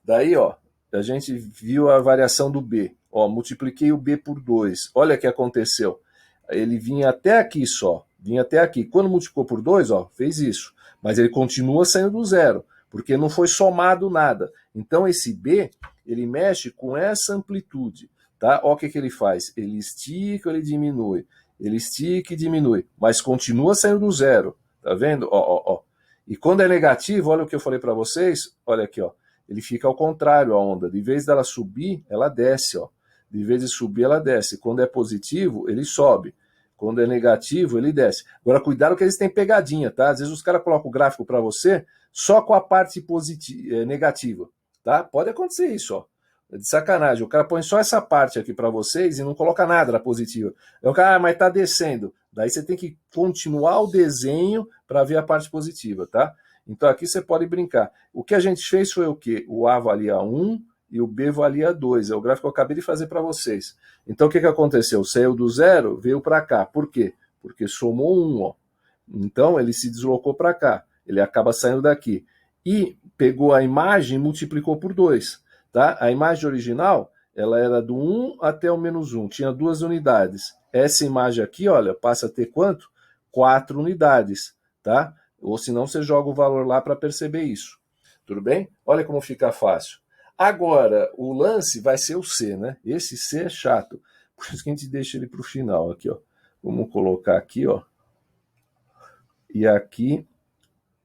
[SPEAKER 2] Daí, ó, a gente viu a variação do B. Ó, multipliquei o B por 2. Olha o que aconteceu. Ele vinha até aqui só. Vinha até aqui. Quando multiplicou por 2, ó, fez isso. Mas ele continua saindo do zero, porque não foi somado nada. Então esse B, ele mexe com essa amplitude. Tá? Ó o que ele faz. Ele estica, ele diminui. Ele estica e diminui. Mas continua saindo do zero. Tá vendo? Ó, ó, ó. E quando é negativo, olha o que eu falei para vocês. Olha aqui, ó. Ele fica ao contrário, a onda. De vez dela subir, ela desce, ó. De vez de subir, ela desce. Quando é positivo, ele sobe. Quando é negativo, ele desce. Agora, cuidado que eles têm pegadinha, tá? Às vezes os caras colocam o gráfico para você só com a parte positiva, negativa, tá? Pode acontecer isso, ó. É de sacanagem. O cara põe só essa parte aqui para vocês e não coloca nada da positiva. Aí o cara, mas tá descendo. Daí você tem que continuar o desenho para ver a parte positiva, tá? Então aqui você pode brincar. O que a gente fez foi o quê? O A valia 1 e o B valia 2. É o gráfico que eu acabei de fazer para vocês. Então o que aconteceu? Saiu do zero, veio para cá. Por quê? Porque somou 1. Ó. Então ele se deslocou para cá. Ele acaba saindo daqui. E pegou a imagem e multiplicou por 2. Tá? A imagem original ela era do 1 até o menos 1. Tinha 2 unidades. Essa imagem aqui, olha, passa a ter quanto? 4 unidades. Tá? Ou senão você joga o valor lá para perceber isso. Tudo bem? Olha como fica fácil. Agora, o lance vai ser o C, né? Esse C é chato. Por isso que a gente deixa ele para o final. Aqui, ó. Vamos colocar aqui, ó. E aqui,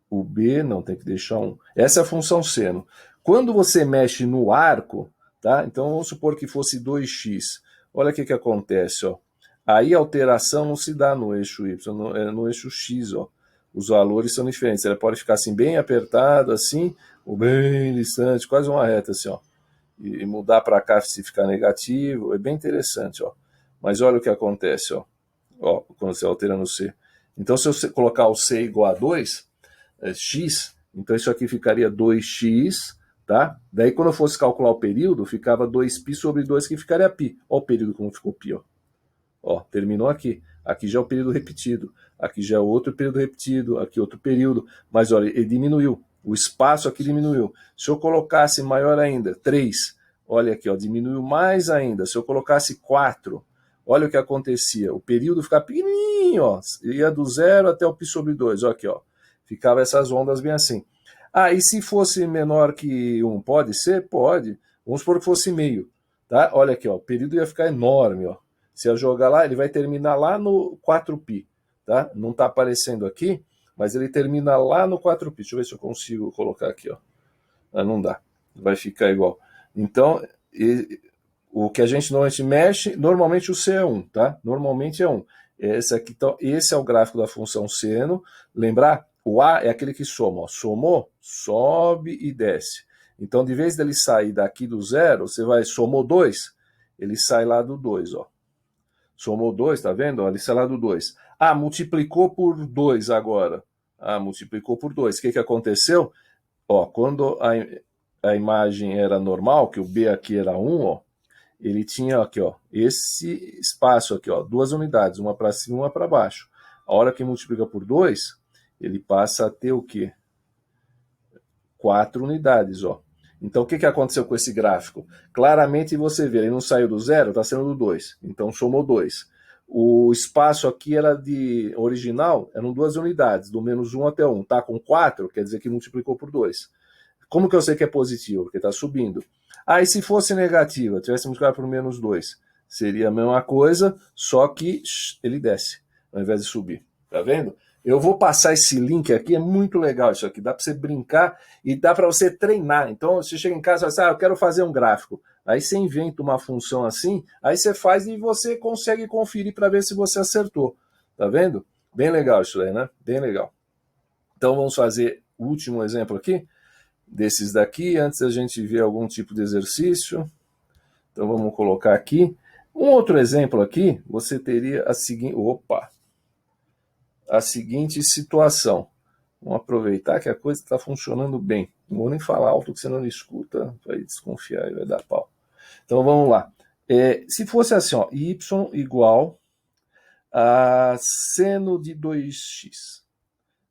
[SPEAKER 2] o B, não, tem que deixar 1. Essa é a função seno. Quando você mexe no arco, tá? Então, vamos supor que fosse 2x. Olha o que acontece, ó. Aí a alteração não se dá no eixo Y, é no eixo X, ó. Os valores são diferentes. Ela pode ficar assim, bem apertado, assim, ou bem distante, quase uma reta, assim, ó. E mudar para cá se ficar negativo, é bem interessante, ó. Mas olha o que acontece, ó. Ó, quando você altera no C. Então, se eu colocar o C igual a 2, x, então isso aqui ficaria 2x, tá? Daí, quando eu fosse calcular o período, ficava 2π sobre 2, que ficaria π. Ó o período como ficou π, ó. Ó, terminou aqui. Aqui já é o período repetido. aqui já é outro período repetido, aqui outro período, mas olha, ele diminuiu, o espaço aqui diminuiu. Se eu colocasse maior ainda, 3, olha aqui, ó, diminuiu mais ainda. Se eu colocasse 4, olha o que acontecia, o período ficava pequenininho, ó, ia do 0 até o π sobre 2, ó, aqui, ó, ficava essas ondas bem assim. Ah, e se fosse menor que 1, pode ser? Pode. Vamos supor que fosse meio, tá? Olha aqui, ó, o período ia ficar enorme, ó. Se eu jogar lá, ele vai terminar lá no 4π, tá? Não está aparecendo aqui, mas ele termina lá no 4π. Deixa eu ver se eu consigo colocar aqui, ó. Ah, não dá, vai ficar igual. Então, o que a gente normalmente mexe, normalmente o C é 1, tá? Normalmente é 1. Esse aqui, então, esse é o gráfico da função seno. Lembrar, o A é aquele que soma, ó. Somou, sobe e desce. Então, de vez dele sair daqui do 0, você vai, somou 2, ele sai lá do 2, ó. Somou 2, tá vendo? Ó, ele sai lá do 2. Ah, multiplicou por 2 agora. Ah, multiplicou por 2. O que aconteceu? Ó, quando a imagem era normal, que o B aqui era 1, ó, ele tinha aqui, ó, esse espaço aqui, ó, 2 unidades, uma para cima e uma para baixo. A hora que multiplica por 2, ele passa a ter o quê? 4 unidades, ó. Então, o que aconteceu com esse gráfico? Claramente você vê, ele não saiu do 0, está saindo do 2. Então, somou 2. O espaço aqui era de original, eram 2 unidades, do menos 1 até 1. Está com 4, quer dizer que multiplicou por 2. Como que eu sei que é positivo? Porque está subindo. Ah, e se fosse negativa, tivesse multiplicado por menos 2? Seria a mesma coisa, só que ele desce, ao invés de subir. Tá vendo? Eu vou passar esse link aqui, é muito legal isso aqui, dá para você brincar e dá para você treinar. Então, você chega em casa e fala assim, eu quero fazer um gráfico. Aí você inventa uma função assim, aí você faz e você consegue conferir para ver se você acertou. Tá vendo? Bem legal isso aí, né? Bem legal. Então, vamos fazer o último exemplo aqui, desses daqui, antes da gente ver algum tipo de exercício. Então, vamos colocar aqui. Um outro exemplo aqui, você teria a seguinte... a seguinte situação. Vamos aproveitar que a coisa está funcionando bem. Não vou nem falar alto que você não escuta, vai desconfiar e vai dar pau. Então vamos lá. Se fosse assim, ó, y igual a seno de 2x.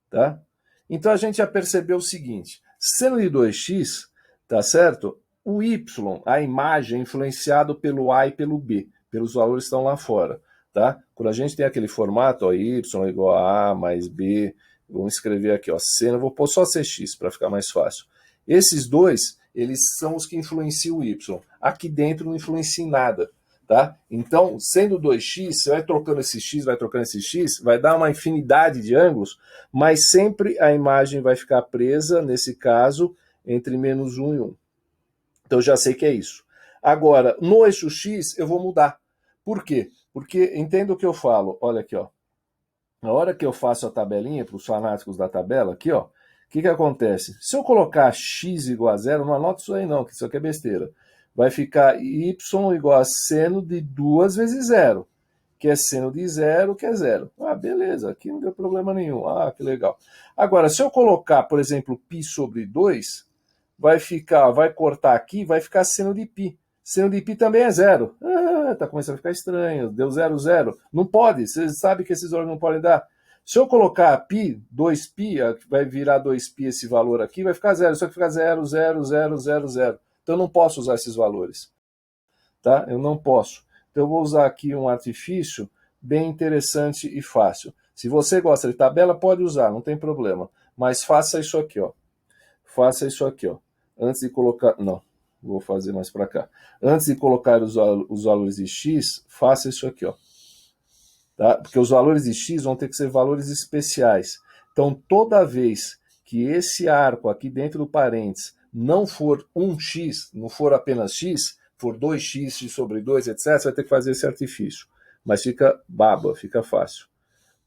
[SPEAKER 2] Tá? Então a gente já percebeu o seguinte: seno de 2x, tá certo? O y, a imagem, é influenciado pelo a e pelo b, pelos valores que estão lá fora. Tá? Quando a gente tem aquele formato, ó, y igual a mais b, vamos escrever aqui, ó, seno, vou pôr só cx para ficar mais fácil. Esses dois, eles são os que influenciam o y. Aqui dentro não influencia em nada. Tá? Então, sendo 2x, você vai trocando esse x, vai dar uma infinidade de ângulos, mas sempre a imagem vai ficar presa, nesse caso, entre menos 1 e 1. Então, eu já sei que é isso. Agora, no eixo x, eu vou mudar. Por quê? Porque, entenda o que eu falo, olha aqui, ó. Na hora que eu faço a tabelinha, para os fanáticos da tabela, aqui, ó, o que acontece? Se eu colocar x igual a 0, não anota isso aí não, que isso aqui é besteira. Vai ficar y igual a seno de 2 vezes 0, que é seno de 0, que é 0. Ah, beleza, aqui não deu problema nenhum. Ah, que legal. Agora, se eu colocar, por exemplo, π sobre 2, vai cortar aqui, vai ficar seno de π. Seno de π também é 0. Ah, tá começando a ficar estranho. Deu 0, 0. Não pode, você sabe que esses valores não podem dar. Se eu colocar π, 2π, vai virar 2π esse valor aqui, vai ficar 0. Só que fica 0, 0, 0, 0, 0. Então eu não posso usar esses valores. Tá? Eu não posso. Então eu vou usar aqui um artifício bem interessante e fácil. Se você gosta de tabela, pode usar, não tem problema. Mas faça isso aqui, ó. Faça isso aqui, ó. Antes de colocar... Não, vou fazer mais para cá. Antes de colocar os valores de x, faça isso aqui, ó. Tá? Porque os valores de x vão ter que ser valores especiais. Então, toda vez que esse arco aqui dentro do parênteses não for 1x, não for apenas x, for 2x, x sobre 2, etc., você vai ter que fazer esse artifício. Mas fica baba, fica fácil.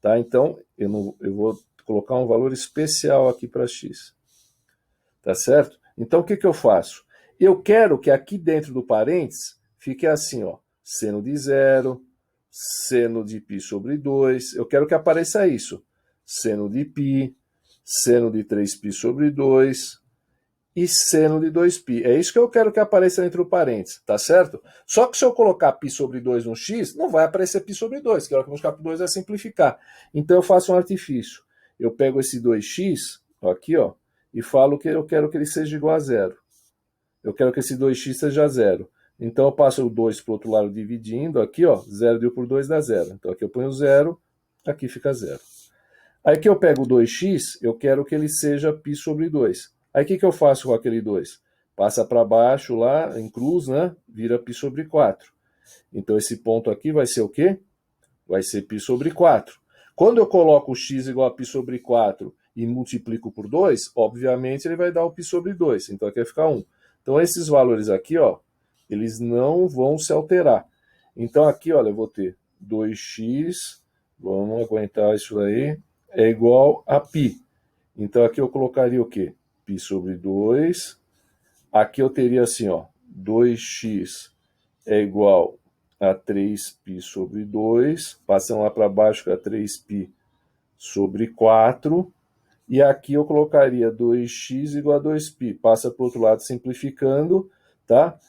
[SPEAKER 2] Tá? Então, eu vou colocar um valor especial aqui para x. Tá certo? Então, o que eu faço? Eu quero que aqui dentro do parênteses fique assim, ó, seno de 0, seno de π sobre 2. Eu quero que apareça isso. Seno de π, seno de 3π sobre 2. e seno de 2π. É isso que eu quero que apareça entre o parênteses, tá certo? Só que se eu colocar π sobre 2 no x, não vai aparecer π sobre 2, que a hora que eu multiplicar por 2 vai simplificar. Então eu faço um artifício. Eu pego esse 2x, aqui, ó, e falo que eu quero que ele seja igual a zero. Eu quero que esse 2x seja zero. Então eu passo o 2 para o outro lado dividindo, aqui, ó, 0 dividido por 2 dá zero. Então aqui eu ponho 0, aqui fica 0. Aí que eu pego o 2x, eu quero que ele seja π sobre 2. Aí o que eu faço com aquele 2? Passa para baixo lá, em cruz, né? Vira π sobre 4. Então esse ponto aqui vai ser o quê? Vai ser π sobre 4. Quando eu coloco o x igual a π sobre 4 e multiplico por 2, obviamente ele vai dar o π sobre 2. Então aqui vai ficar 1. Então esses valores aqui, ó, eles não vão se alterar. Então aqui, olha, eu vou ter 2x, vamos aguentar isso daí, é igual a π. Então aqui eu colocaria o quê? π sobre 2. Aqui eu teria assim, ó, 2x é igual a 3π sobre 2. Passando lá para baixo, que é 3π sobre 4. E aqui eu colocaria 2x igual a 2π. Passa para o outro lado simplificando, tá?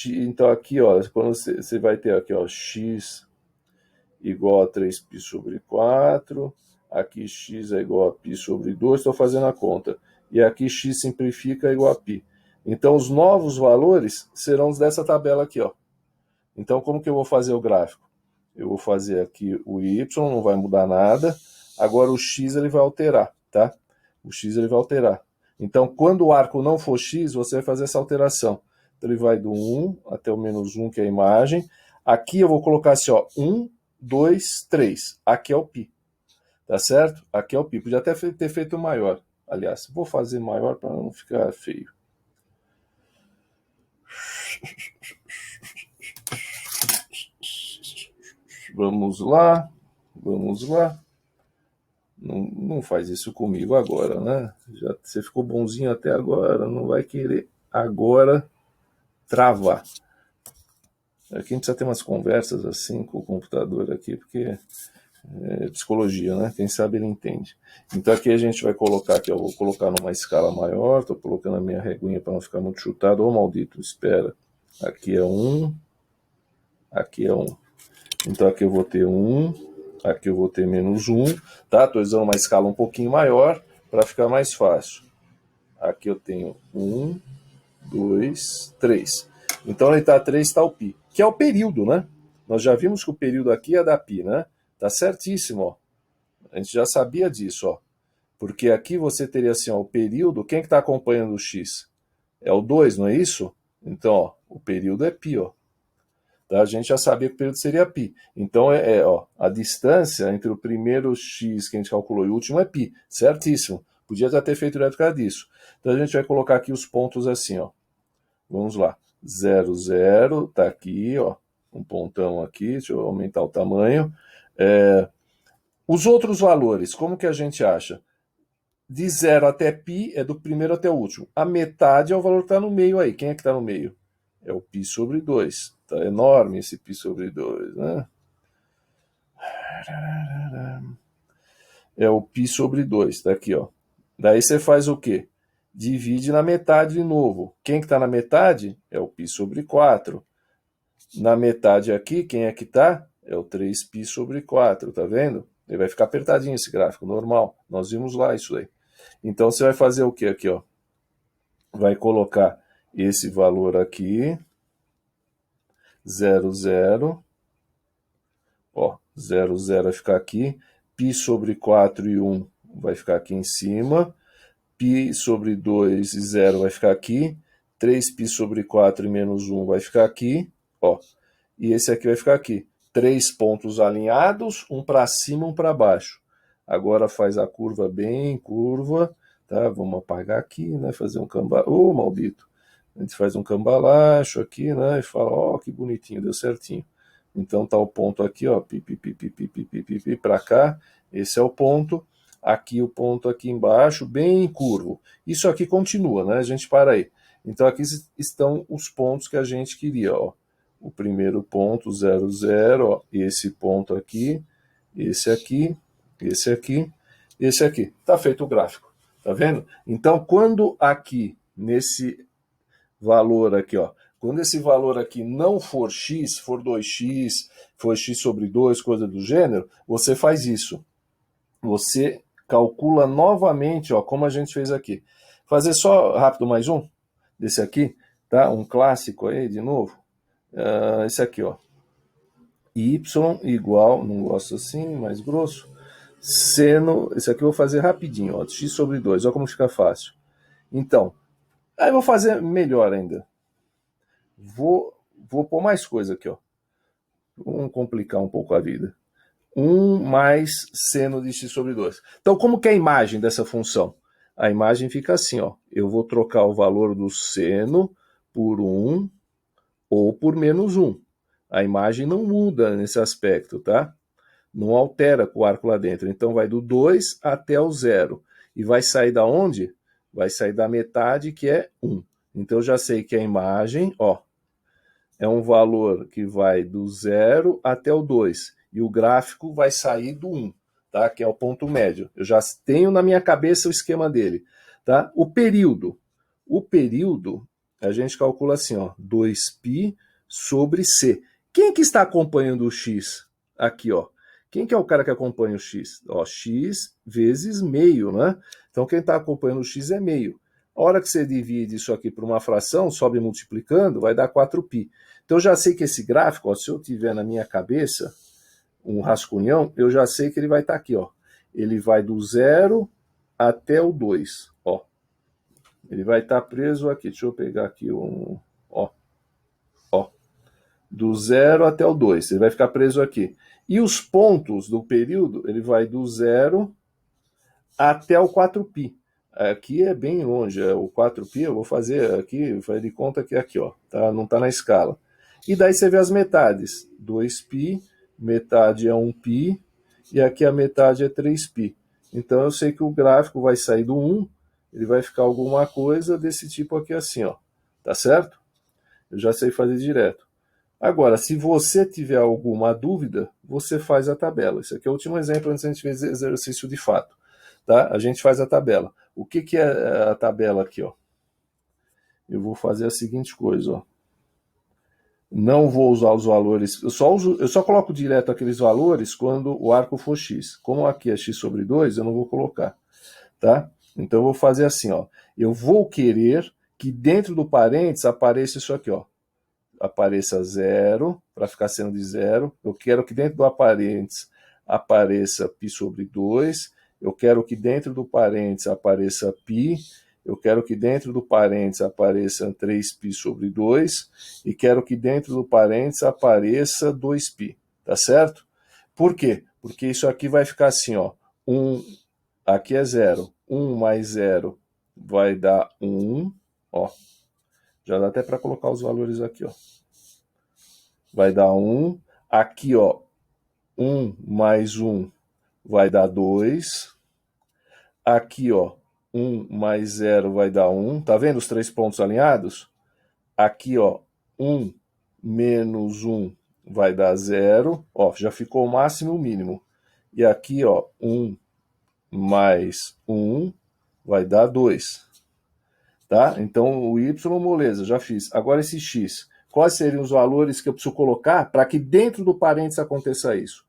[SPEAKER 2] Então aqui, ó, quando você vai ter aqui, ó, x igual a 3π sobre 4. Aqui x é igual a π sobre 2, estou fazendo a conta. E aqui x simplifica igual a π. Então os novos valores serão os dessa tabela aqui, ó. Então como que eu vou fazer o gráfico? Eu vou fazer aqui o y, não vai mudar nada. Agora o x ele vai alterar, tá? O x ele vai alterar. Então quando o arco não for x, você vai fazer essa alteração. Então ele vai do 1 até o menos 1, que é a imagem. Aqui eu vou colocar assim, ó, 1, 2, 3. Aqui é o π. Tá certo? Aqui é o π. Podia até ter feito maior. Aliás, vou fazer maior para não ficar feio. Vamos lá. Vamos lá. Não faz isso comigo agora, né? Já, você ficou bonzinho até agora. Não vai querer agora travar. Aqui a gente precisa ter umas conversas assim com o computador aqui, porque é psicologia, né? Quem sabe ele entende. Então aqui a gente vai colocar aqui, eu vou colocar numa escala maior, estou colocando a minha reguinha para não ficar muito chutado. Ô maldito, espera. Aqui é 1, aqui é 1. Então aqui eu vou ter 1, aqui eu vou ter menos 1, tá? Estou usando uma escala um pouquinho maior para ficar mais fácil. Aqui eu tenho 1, 2, 3. Então na etapa 3 está o π, que é o período, né? Nós já vimos que o período aqui é da π, né? Tá certíssimo, ó. A gente já sabia disso, ó. Porque aqui você teria assim, ó, o período, quem que está acompanhando o x? É o 2, não é isso? Então, ó, o período é π, ó. Tá? A gente já sabia que o período seria π. Então, ó, a distância entre o primeiro x que a gente calculou e o último é π. Certíssimo. Podia já ter feito direto por causa disso. Então, a gente vai colocar aqui os pontos assim, ó. Vamos lá. 0, 0, tá aqui, ó. Um pontão aqui, deixa eu aumentar o tamanho. Os outros valores, como que a gente acha? De 0 até π é do primeiro até o último. A metade é o valor que está no meio aí. Quem é que está no meio? É o π sobre 2. Está enorme esse π sobre 2, né? É o π sobre 2, tá aqui, ó. Daí você faz o quê? Divide na metade de novo. Quem que está na metade? É o π sobre 4. Na metade aqui, quem é que está? É o 3π sobre 4, tá vendo? Ele vai ficar apertadinho esse gráfico, normal. Nós vimos lá isso aí. Então você vai fazer o que aqui, ó? Vai colocar esse valor aqui, 0, 0. Ó, 0, 0 vai ficar aqui. π sobre 4 e 1 vai ficar aqui em cima. π sobre 2 e 0 vai ficar aqui. 3π sobre 4 e menos 1 vai ficar aqui. Ó, e esse aqui vai ficar aqui. 3 pontos alinhados, um para cima, um para baixo. Agora faz a curva bem curva, tá? Vamos apagar aqui, né? Fazer um cambalacho. Ô, maldito! A gente faz um cambalacho aqui, né? E fala, ó, que bonitinho, deu certinho. Então tá o ponto aqui, ó, para cá. Esse é o ponto. Aqui o ponto aqui embaixo, bem curvo. Isso aqui continua, né? A gente para aí. Então aqui estão os pontos que a gente queria, ó. O primeiro ponto, 0, 0, ó, esse ponto aqui, esse aqui, esse aqui, esse aqui. Tá feito o gráfico, tá vendo? Então, quando aqui nesse valor aqui, ó. Quando esse valor aqui não for x, for 2x, for x sobre 2, coisa do gênero, você faz isso. Você calcula novamente, ó, como a gente fez aqui. Fazer só rápido mais um desse aqui, tá? Um clássico aí, de novo. Esse aqui, ó. Y igual, não gosto assim, mais grosso. Seno, esse aqui eu vou fazer rapidinho, ó, x sobre 2, olha como fica fácil. Então, aí eu vou fazer melhor ainda. Vou pôr mais coisa aqui, ó. Vamos complicar um pouco a vida. 1 mais seno de x sobre 2. Então, como que é a imagem dessa função? A imagem fica assim, ó. Eu vou trocar o valor do seno por 1 ou por menos 1. A imagem não muda nesse aspecto, tá? Não altera com o arco lá dentro. Então, vai do 2 até o 0. E vai sair da onde? Vai sair da metade, que é 1. Então, eu já sei que a imagem, ó, é um valor que vai do 0 até o 2. E o gráfico vai sair do 1, tá? Que é o ponto médio. Eu já tenho na minha cabeça o esquema dele. Tá? O período a gente calcula assim, ó, 2π sobre c. Quem que está acompanhando o x? Aqui, ó. Quem que é o cara que acompanha o x? Ó, x vezes meio, né? Então, quem está acompanhando o x é meio. A hora que você divide isso aqui por uma fração, sobe multiplicando, vai dar 4π. Então, eu já sei que esse gráfico, ó, se eu tiver na minha cabeça um rascunhão, eu já sei que ele vai estar aqui, ó. Ele vai do 0 até o 2, ó. Ele vai estar preso aqui. Deixa eu pegar aqui um, ó. Do 0 até o 2. Ele vai ficar preso aqui. E os pontos do período, ele vai do 0 até o 4π. Aqui é bem longe, o 4π eu vou fazer aqui, faz de conta que é aqui, ó, tá? Não está na escala. E daí você vê as metades. 2π, metade é 1π, e aqui a metade é 3π. Então eu sei que o gráfico vai sair do 1, ele vai ficar alguma coisa desse tipo aqui assim, ó. Tá certo? Eu já sei fazer direto. Agora, se você tiver alguma dúvida, você faz a tabela. Esse aqui é o último exemplo antes de a gente fazer exercício de fato. Tá? A gente faz a tabela. O que é a tabela aqui? Ó? Eu vou fazer a seguinte coisa. Ó. Não vou usar os valores. Eu só coloco direto aqueles valores quando o arco for x. Como aqui é x sobre 2, eu não vou colocar. Tá? Então eu vou fazer assim. Ó. Eu vou querer que dentro do parênteses apareça isso aqui. Ó. Apareça 0, para ficar sendo de 0. Eu quero que dentro do parênteses apareça π sobre 2. Eu quero que dentro do parênteses apareça π. Eu quero que dentro do parênteses apareça 3π sobre 2. E quero que dentro do parênteses apareça 2π. Tá certo? Por quê? Porque isso aqui vai ficar assim, ó. Aqui é 0. 1 mais 0 vai dar 1. Ó. Já dá até para colocar os valores aqui, ó. Vai dar 1. Aqui, ó, 1 mais 1 vai dar 2. Aqui, ó, 1 mais 0 vai dar 1. Tá vendo os 3 pontos alinhados? Aqui, ó, 1 menos 1 vai dar 0. Ó, já ficou o máximo e o mínimo. E aqui, ó, 1 mais 1 vai dar 2. Tá? Então, o y, moleza, já fiz. Agora esse x. Quais seriam os valores que eu preciso colocar para que dentro do parênteses aconteça isso?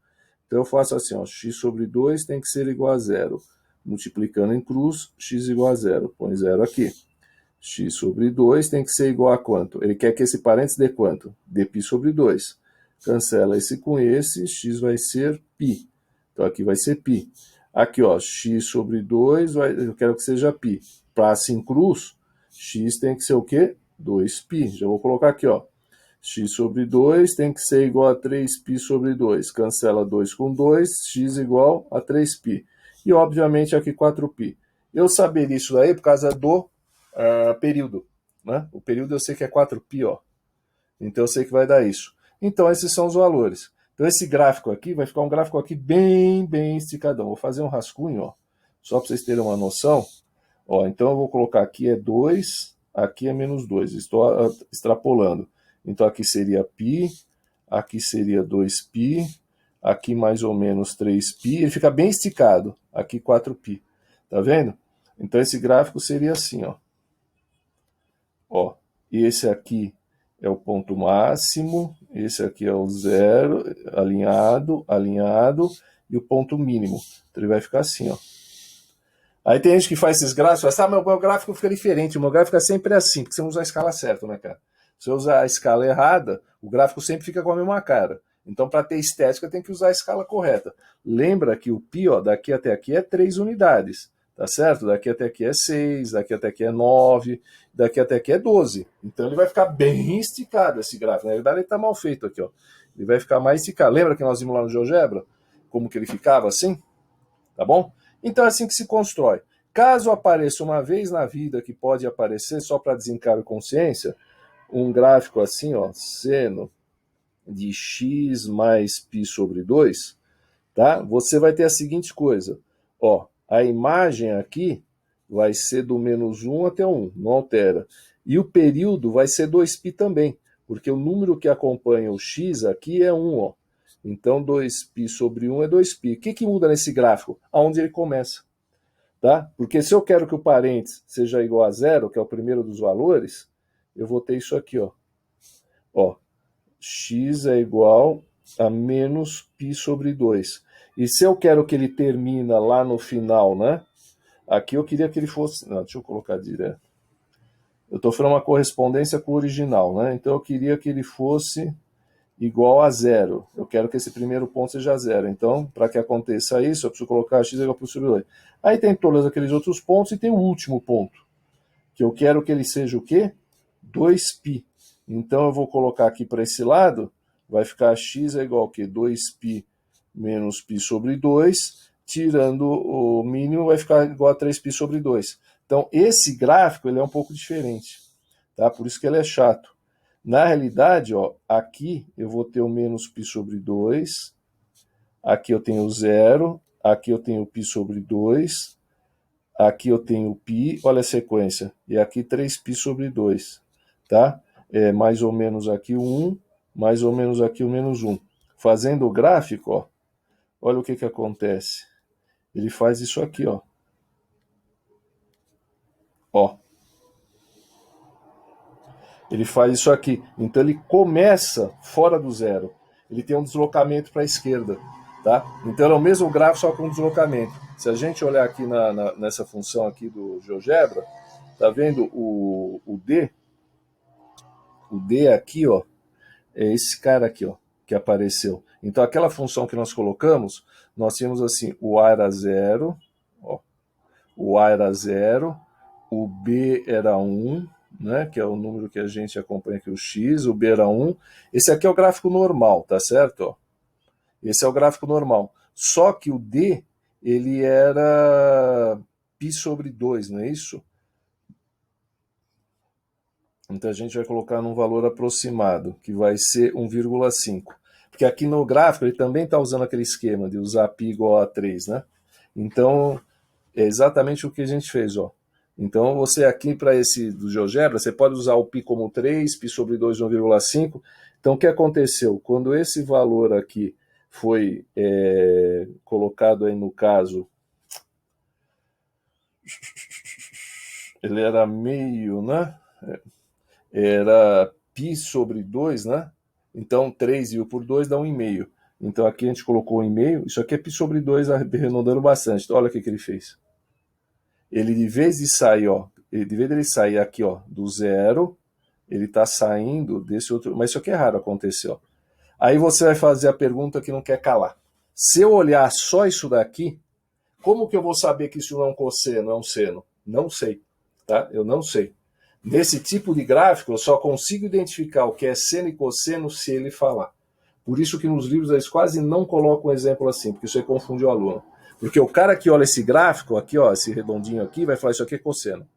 [SPEAKER 2] Então, eu faço assim, ó, x sobre 2 tem que ser igual a 0. Multiplicando em cruz, x igual a 0. Põe 0 aqui. X sobre 2 tem que ser igual a quanto? Ele quer que esse parênteses dê quanto? Dê π sobre 2. Cancela esse com esse, x vai ser π. Então, aqui vai ser π. Aqui, ó, x sobre 2, eu quero que seja π. Para assim cruz, x tem que ser o quê? 2π. Já vou colocar aqui, ó. X sobre 2 tem que ser igual a 3π sobre 2. Cancela 2 com 2, x igual a 3π. E, obviamente, aqui 4π. Eu saberia isso daí por causa do período. Né? O período eu sei que é 4π, ó. Então, eu sei que vai dar isso. Então, esses são os valores. Então, esse gráfico aqui vai ficar um gráfico aqui bem esticadão. Vou fazer um rascunho, ó, só para vocês terem uma noção. Ó, então, eu vou colocar aqui é 2, aqui é menos 2. Estou extrapolando. Então, aqui seria π, aqui seria 2π, aqui mais ou menos 3π. Ele fica bem esticado. Aqui 4π. Tá vendo? Então, esse gráfico seria assim, ó. Ó, esse aqui é o ponto máximo, esse aqui é o zero, alinhado, alinhado, e o ponto mínimo. Então ele vai ficar assim, ó. Aí tem gente que faz esses gráficos, mas meu gráfico fica diferente, o meu gráfico é sempre assim, porque você não usa a escala certa, né, cara? Se eu usar a escala errada, o gráfico sempre fica com a mesma cara. Então, para ter estética, tem que usar a escala correta. Lembra que o π, ó, daqui até aqui é 3 unidades, tá certo? Daqui até aqui é 6, daqui até aqui é 9, daqui até aqui é 12. Então, ele vai ficar bem esticado, esse gráfico. Na verdade, ele está mal feito aqui, ó. Ele vai ficar mais esticado. Lembra que nós vimos lá no GeoGebra? Como que ele ficava assim? Tá bom? Então é assim que se constrói. Caso apareça uma vez na vida, que pode aparecer só para desencargo de consciência, um gráfico assim, ó, seno de x mais π sobre 2, tá? Você vai ter a seguinte coisa, ó, a imagem aqui vai ser do menos 1 até 1, não altera. E o período vai ser 2π também, porque o número que acompanha o x aqui é 1, ó. Então 2π sobre 1 é 2π. O que muda nesse gráfico? Aonde ele começa. Tá? Porque se eu quero que o parênteses seja igual a zero, que é o primeiro dos valores, eu vou ter isso aqui, ó. Ó, x é igual a menos π sobre 2. E se eu quero que ele termina lá no final, né? Aqui eu queria que ele fosse... Não, deixa eu colocar direto. Eu estou falando uma correspondência com o original, né? Então eu queria que ele fosse igual a zero. Eu quero que esse primeiro ponto seja zero. Então, para que aconteça isso, eu preciso colocar x igual a π sobre 2. Aí tem todos aqueles outros pontos e tem o último ponto, que eu quero que ele seja o quê? 2π. Então, eu vou colocar aqui para esse lado, vai ficar x é igual ao quê? 2π menos π sobre 2, tirando o mínimo, vai ficar igual a 3π sobre 2. Então, esse gráfico ele é um pouco diferente, tá? Por isso que ele é chato. Na realidade, ó, aqui eu vou ter o menos π sobre 2, aqui eu tenho 0, aqui eu tenho π sobre 2, aqui eu tenho π, olha a sequência, e aqui 3π sobre 2, tá? É mais ou menos aqui o 1, mais ou menos aqui o menos 1. Fazendo o gráfico, ó, olha o que acontece. Ele faz isso aqui, ó. Ó. Ele faz isso aqui. Então ele começa fora do zero. Ele tem um deslocamento para a esquerda. Tá? Então é o mesmo gráfico, só com deslocamento. Se a gente olhar aqui nessa função aqui do GeoGebra, tá vendo o D? O D aqui, ó, é esse cara aqui, ó, que apareceu. Então aquela função que nós colocamos, nós tínhamos assim, o A era 0, ó, o A era 0, o B era 1, né, que é o número que a gente acompanha aqui, o X, o B era 1. Esse aqui é o gráfico normal, tá certo? Ó. Esse é o gráfico normal. Só que o D, ele era π sobre 2, não é isso? Então a gente vai colocar num valor aproximado, que vai ser 1,5. Porque aqui no gráfico ele também está usando aquele esquema de usar π igual a 3, né? Então é exatamente o que a gente fez, ó. Então você aqui para esse do GeoGebra, você pode usar o π como 3, π sobre 2 1,5. Então o que aconteceu? Quando esse valor aqui foi colocado aí no caso, ele era meio, né? Era π sobre 2, né? Então 3 dividido por 2 dá 1,5. Então aqui a gente colocou 1,5, isso aqui é π sobre 2 arredondando bastante. Então olha o que ele fez. Ele, de vez de sair, ó, de vez de ele sair aqui, ó, do zero, ele está saindo desse outro. Mas isso aqui é raro acontecer, ó. Aí você vai fazer a pergunta que não quer calar. Se eu olhar só isso daqui, como que eu vou saber que isso não é um cosseno, é um seno? Não sei, tá? Eu não sei. Nesse tipo de gráfico, eu só consigo identificar o que é seno e cosseno se ele falar. Por isso que nos livros eles quase não colocam um exemplo assim, porque isso aí confunde o aluno. Porque o cara que olha esse gráfico aqui, ó, esse redondinho aqui, vai falar isso aqui é cosseno.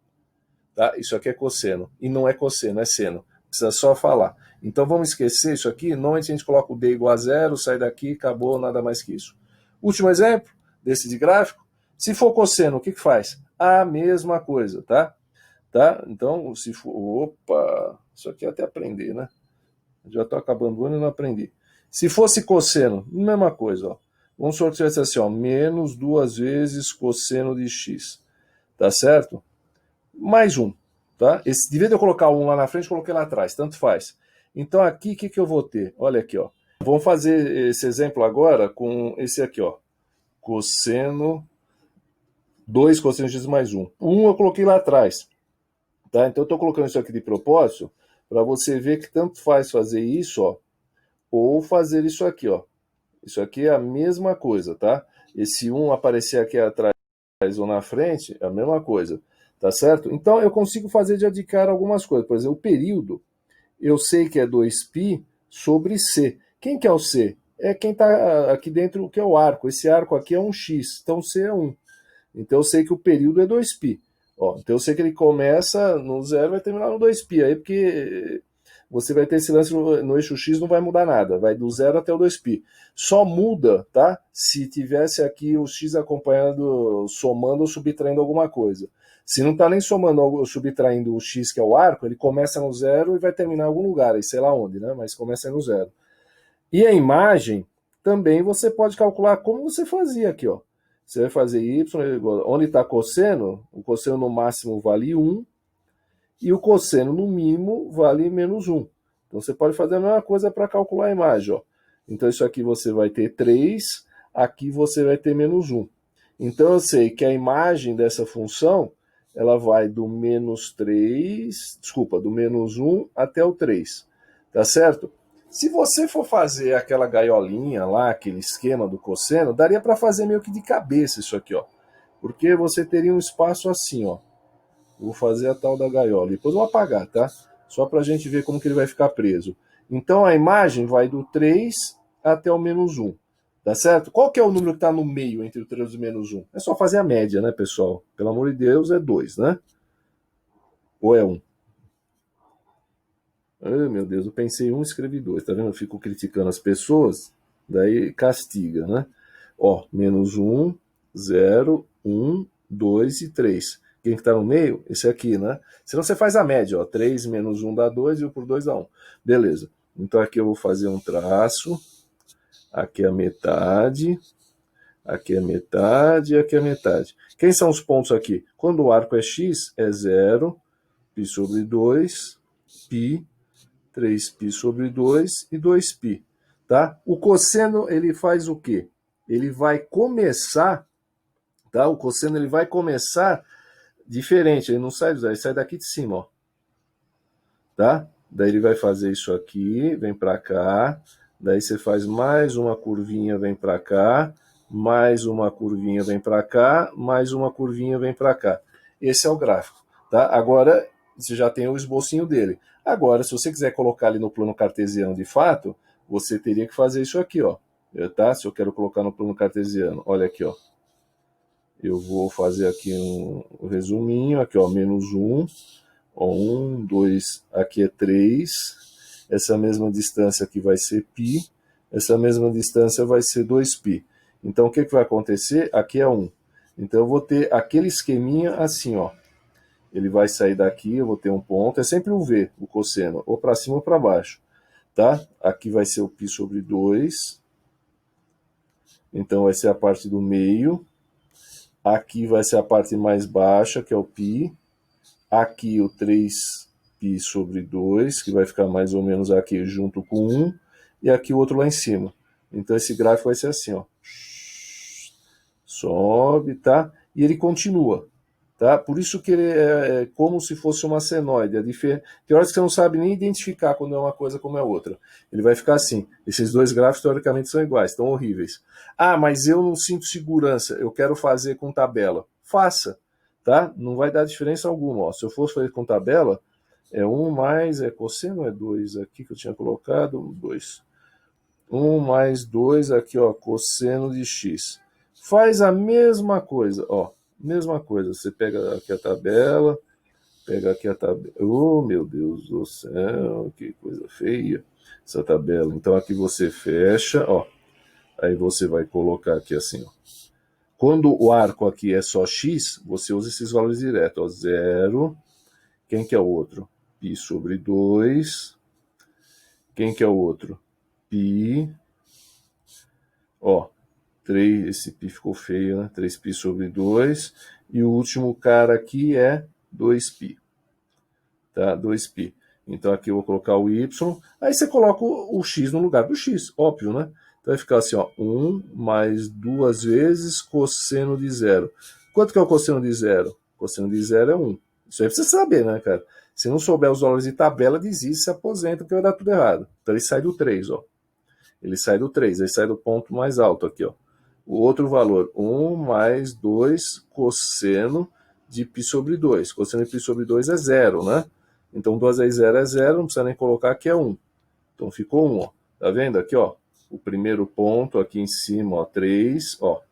[SPEAKER 2] Tá? Isso aqui é cosseno. E não é cosseno, é seno. Precisa só falar. Então vamos esquecer isso aqui. Normalmente a gente coloca o D igual a 0, sai daqui, acabou, nada mais que isso. Último exemplo desse de gráfico. Se for cosseno, o que faz? A mesma coisa, tá? Tá? Então, se for... Opa! Isso aqui é até aprender, né? Já estou acabando o ano e não aprendi. Se fosse cosseno, mesma coisa, ó. Vamos supor que você vai dizer assim, ó, menos 2 vezes cosseno de x. Tá certo? Mais 1. Tá? De vez de eu colocar um lá na frente, coloquei lá atrás, tanto faz. Então aqui, o que eu vou ter? Olha aqui, ó. Vamos fazer esse exemplo agora com esse aqui, ó. Cosseno 2 cosseno x mais 1. 1 eu coloquei lá atrás. Tá? Então eu estou colocando isso aqui de propósito para você ver que tanto faz fazer isso, ó, ou fazer isso aqui, ó. Isso aqui é a mesma coisa, tá? Esse 1 aparecer aqui atrás ou na frente é a mesma coisa, tá certo? Então eu consigo fazer de cara algumas coisas. Por exemplo, o período, eu sei que é 2π sobre c. Quem que é o c? É quem está aqui dentro, que é o arco. Esse arco aqui é um x, então c é 1. Então eu sei que o período é 2π. Ó, então eu sei que ele começa no 0 e vai terminar no 2π. Aí porque você vai ter esse lance no eixo x, não vai mudar nada. Vai do 0 até o 2π. Só muda, tá? Se tivesse aqui o x acompanhando, somando ou subtraindo alguma coisa. Se não está nem somando ou subtraindo o x, que é o arco, ele começa no 0 e vai terminar em algum lugar, aí sei lá onde, né? Mas começa no 0. E a imagem, também você pode calcular como você fazia aqui, ó. Você vai fazer y, onde está cosseno, o cosseno no máximo vale 1, e o cosseno no mínimo vale menos 1. Então você pode fazer a mesma coisa para calcular a imagem, ó. Então isso aqui você vai ter 3, aqui você vai ter menos 1. Então eu sei que a imagem dessa função, ela vai do menos 3, desculpa, do menos 1 até o 3, tá certo? Se você for fazer aquela gaiolinha lá, aquele esquema do cosseno, daria para fazer meio que de cabeça isso aqui, ó. Porque você teria um espaço assim, ó. Vou fazer a tal da gaiola. Depois eu vou apagar, tá? Só para a gente ver como que ele vai ficar preso. Então a imagem vai do 3 até o menos 1. Tá certo? Qual que é o número que está no meio entre o 3 e o menos 1? É só fazer a média, né, pessoal? Pelo amor de Deus, é 2, né? Ou é 1? Ai, meu Deus, eu pensei 1 e escrevi 2. Tá vendo? Eu fico criticando as pessoas, daí castiga, né? Ó, menos 1, 0, 1, 2 e 3. Quem que tá no meio? Esse aqui, né? Senão você faz a média, ó. 3 menos 1 dá 2 e 1 por 2 dá 1. Beleza. Então aqui eu vou fazer um traço. Aqui é a metade. Aqui é a metade e aqui é a metade. Quem são os pontos aqui? Quando o arco é x, é 0, π sobre 2, π, 3π sobre 2 e 2π. Tá? O cosseno, ele faz o quê? Ele vai começar, tá? O cosseno ele vai começar diferente, ele não sai do zero, ele sai daqui de cima, ó. Tá? Daí ele vai fazer isso aqui, vem para cá, daí você faz mais uma curvinha, vem para cá, mais uma curvinha, vem para cá, mais uma curvinha, vem para cá. Esse é o gráfico, tá? Agora você já tem o esbocinho dele. Agora, se você quiser colocar ali no plano cartesiano de fato, você teria que fazer isso aqui, ó. Tá? Se eu quero colocar no plano cartesiano, olha aqui, ó. Eu vou fazer aqui um resuminho, aqui, ó, menos 1, ó, 1, 2, aqui é 3, essa mesma distância aqui vai ser π, essa mesma distância vai ser 2π. Então, o que vai acontecer? Aqui é 1. Então, eu vou ter aquele esqueminha assim, ó. Ele vai sair daqui, eu vou ter um ponto, é sempre o V, o cosseno, ou para cima ou para baixo, tá? Aqui vai ser o π sobre 2, então vai ser a parte do meio, aqui vai ser a parte mais baixa, que é o π, aqui o 3π sobre 2, que vai ficar mais ou menos aqui junto com 1, e aqui o outro lá em cima. Então esse gráfico vai ser assim, ó. Sobe, tá? E ele continua. Tá? Por isso que ele é como se fosse uma senoide. Tem horas que você não sabe nem identificar quando é uma coisa como é outra. Ele vai ficar assim. Esses dois gráficos, teoricamente, são iguais, estão horríveis. Ah, mas eu não sinto segurança, eu quero fazer com tabela. Faça, tá? Não vai dar diferença alguma. Ó. Se eu fosse fazer com tabela, é 1 mais, é cosseno, é 2 aqui que eu tinha colocado, 2. 1 mais 2 aqui, ó, cosseno de x. Faz a mesma coisa, ó. Mesma coisa, você pega aqui a tabela, pega aqui a tabela. Oh, meu Deus do céu, que coisa feia essa tabela. Então aqui você fecha, ó. Aí você vai colocar aqui assim, ó. Quando o arco aqui é só x, você usa esses valores direto, ó. 0. Quem que é o outro? π sobre 2. Quem que é o outro? π. Ó. 3, esse π ficou feio, né? 3π sobre 2. E o último cara aqui é 2π. tá? 2π. Então aqui eu vou colocar o y, aí você coloca o x no lugar do x, óbvio, né? Então vai ficar assim, ó, 1 mais 2 vezes cosseno de zero. Quanto que é o cosseno de zero? O cosseno de zero é 1. Isso aí precisa saber, né, cara? Se não souber os valores de tabela, desiste, se aposenta, porque vai dar tudo errado. Então ele sai do 3, ó. Ele sai do 3, ele sai do ponto mais alto aqui, ó. O outro valor, 1 mais 2 cosseno de π sobre 2. Cosseno de π sobre 2 é 0, né? Então 2 vezes 0 é 0, não precisa nem colocar que é 1. Então ficou 1, ó. Tá vendo aqui, ó? O primeiro ponto aqui em cima, ó, 3, ó.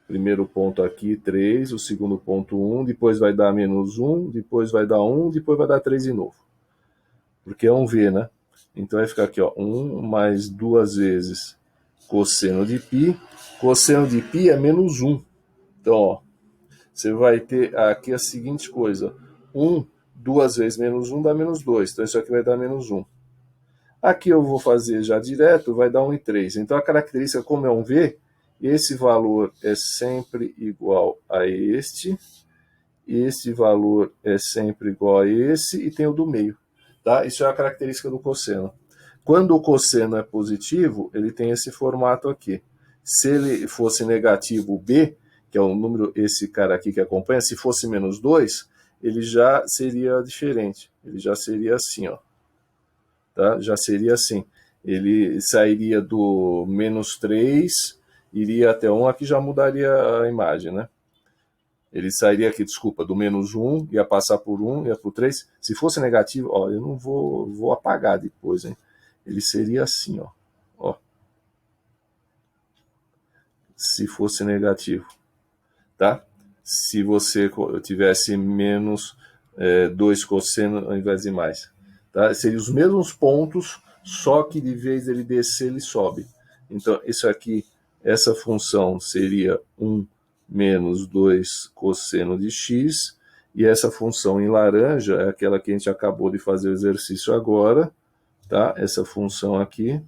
[SPEAKER 2] Primeiro ponto aqui, 3, o segundo ponto 1, depois vai dar menos 1, depois vai dar 1, depois vai dar 3 de novo. Porque é um V, né? Então vai ficar aqui, ó, 1 mais 2 vezes cosseno de π. Cosseno de π é menos 1. Então, ó, você vai ter aqui a seguinte coisa. 1, 2 vezes menos 1 dá menos 2. Então isso aqui vai dar menos 1. Aqui eu vou fazer já direto, vai dar 1,3. Então a característica, como é um V, esse valor é sempre igual a este. Este valor é sempre igual a esse. E tem o do meio. Tá? Isso é a característica do cosseno. Quando o cosseno é positivo, ele tem esse formato aqui. Se ele fosse negativo, B, que é o número, esse cara aqui que acompanha, se fosse menos 2, ele já seria diferente. Ele já seria assim, ó. Tá? Já seria assim. Ele sairia do menos 3, iria até 1, aqui já mudaria a imagem, né? Ele sairia aqui, desculpa, do menos 1, ia passar por 1, ia por 3. Se fosse negativo, ó, eu não vou apagar depois, hein? Ele seria assim, ó. Ó. Se fosse negativo, tá? Se você tivesse menos 2 cosseno ao invés de mais. Tá? Seriam os mesmos pontos, só que de vez ele descer, ele sobe. Então, isso aqui, essa função seria 1 menos 2 cosseno de x, e essa função em laranja é aquela que a gente acabou de fazer o exercício agora, tá? Essa função aqui.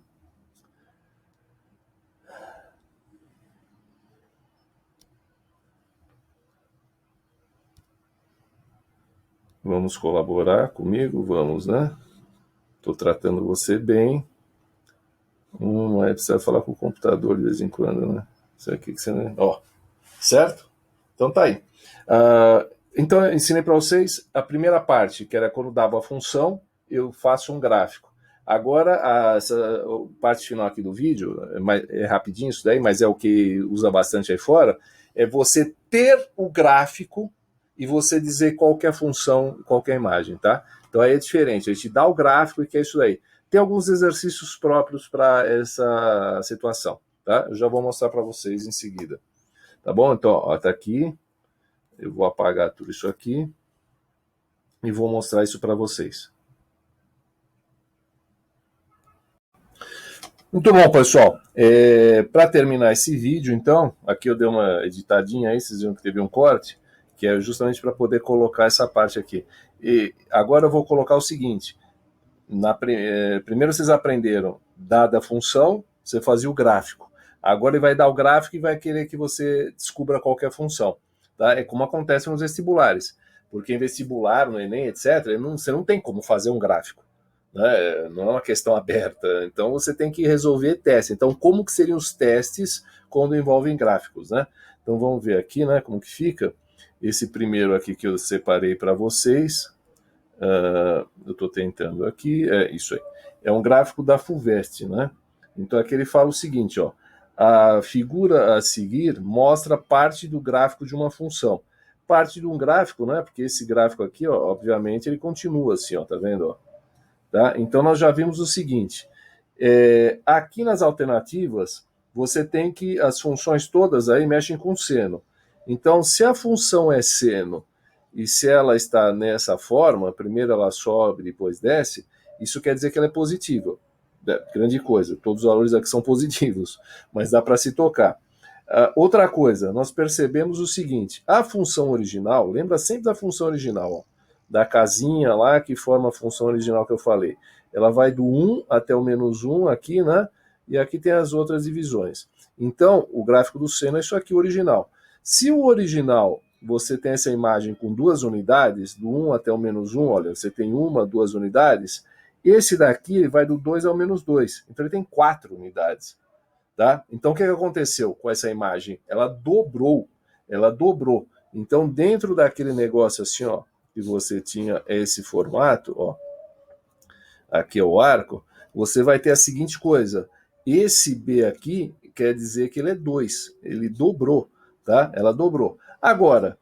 [SPEAKER 2] Vamos colaborar comigo? Vamos, né? Estou tratando você bem. Aí precisa falar com o computador de vez em quando, né? Isso aqui que você... Ó, certo? Então tá aí. Então eu ensinei para vocês a primeira parte, que era quando dava a função, eu faço um gráfico. Agora, essa parte final aqui do vídeo, é rapidinho isso daí, mas é o que usa bastante aí fora, é você ter o gráfico e você dizer qualquer função, qualquer imagem, tá? Então aí é diferente, a gente dá o gráfico e que é isso daí. Tem alguns exercícios próprios para essa situação, tá? Eu já vou mostrar para vocês em seguida. Tá bom? Então, ó, tá aqui. Eu vou apagar tudo isso aqui e vou mostrar isso para vocês. Muito bom, pessoal. Para terminar esse vídeo, então, aqui eu dei uma editadinha aí, vocês viram que teve um corte, que é justamente para poder colocar essa parte aqui. E agora eu vou colocar o seguinte. Primeiro vocês aprenderam, dada a função, você fazia o gráfico. Agora ele vai dar o gráfico e vai querer que você descubra qualquer função. Tá? É como acontece nos vestibulares. Porque em vestibular, no Enem, etc., você não tem como fazer um gráfico. Né? Não é uma questão aberta. Então você tem que resolver testes. Então como que seriam os testes quando envolvem gráficos? Né? Então vamos ver aqui, né, como que fica. Esse primeiro aqui que eu separei para vocês. Eu estou tentando aqui, é isso aí. É um gráfico da FUVEST, né? Então aqui ele fala o seguinte, ó. A figura a seguir mostra parte do gráfico de uma função. Parte de um gráfico, né? Porque esse gráfico aqui, ó, obviamente, ele continua assim, ó, tá vendo? Ó? Tá? Então nós já vimos o seguinte. Aqui nas alternativas, você tem que as funções todas aí mexem com seno. Então, se a função é seno, e se ela está nessa forma, primeiro ela sobe, depois desce, isso quer dizer que ela é positiva. Grande coisa, todos os valores aqui são positivos, mas dá para se tocar. Outra coisa, nós percebemos o seguinte, a função original, lembra sempre da função original, ó, da casinha lá que forma a função original que eu falei. Ela vai do 1 até o menos 1 aqui, né? E aqui tem as outras divisões. Então, o gráfico do seno é isso aqui, o original. Se o original você tem essa imagem com duas unidades, do 1 até o menos 1, olha, você tem uma, duas unidades, esse daqui ele vai do 2 ao menos 2, então ele tem 4 unidades. Tá? Então o que aconteceu com essa imagem? Ela dobrou. Então dentro daquele negócio assim, ó, que você tinha esse formato, ó, aqui é o arco, você vai ter a seguinte coisa, esse B aqui quer dizer que ele é 2, ele dobrou, tá? Ela dobrou. Agora,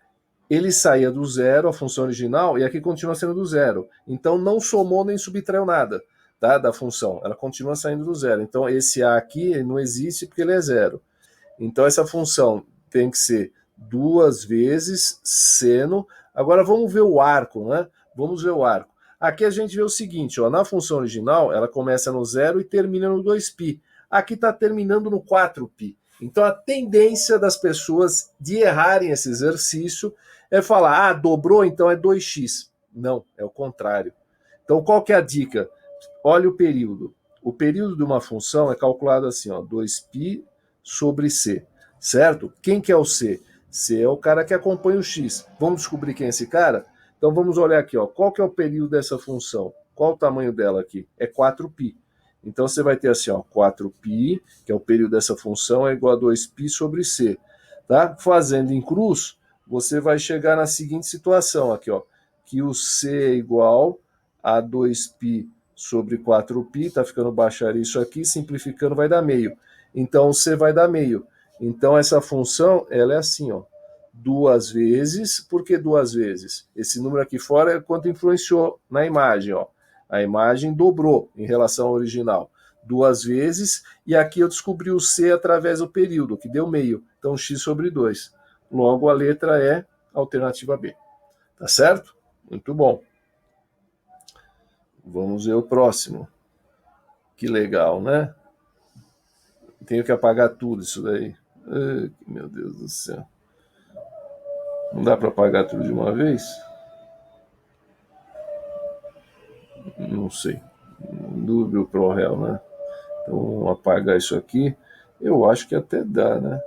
[SPEAKER 2] ele saía do zero, a função original, e aqui continua sendo do zero. Então não somou nem subtraiu nada, tá, da função. Ela continua saindo do zero. Então esse A aqui não existe porque ele é zero. Então essa função tem que ser 2 vezes seno. Agora vamos ver o arco, né? Vamos ver o arco. Aqui a gente vê o seguinte, ó, na função original ela começa no zero e termina no 2π. Aqui está terminando no 4π. Então a tendência das pessoas de errarem esse exercício é falar, ah, dobrou, então é 2x. Não, é o contrário. Então qual que é a dica? Olha o período. O período de uma função é calculado assim, ó, 2π sobre c, certo? Quem que é o c? C é o cara que acompanha o x. Vamos descobrir quem é esse cara? Então vamos olhar aqui, ó, qual que é o período dessa função? Qual o tamanho dela aqui? É 4π. Então você vai ter assim, ó, 4π, que é o período dessa função, é igual a 2π sobre c. Tá? Fazendo em cruz, você vai chegar na seguinte situação aqui, ó, que o c é igual a 2π sobre 4π, tá ficando baixar isso aqui, simplificando vai dar meio. Então o c vai dar meio. Então essa função, ela é assim, ó, 2 vezes, por que 2 vezes? Esse número aqui fora é quanto influenciou na imagem, ó. A imagem dobrou em relação ao original. 2 vezes, e aqui eu descobri o c através do período, que deu meio. Então x sobre 2. Logo a letra é a alternativa B. Tá certo? Muito bom. Vamos ver o próximo. Que legal, né? Tenho que apagar tudo isso daí. Ai, meu Deus do céu. Não dá para apagar tudo de uma vez? Não sei. Dúvida o ProReal, né? Então vamos apagar isso aqui. Eu acho que até dá, né?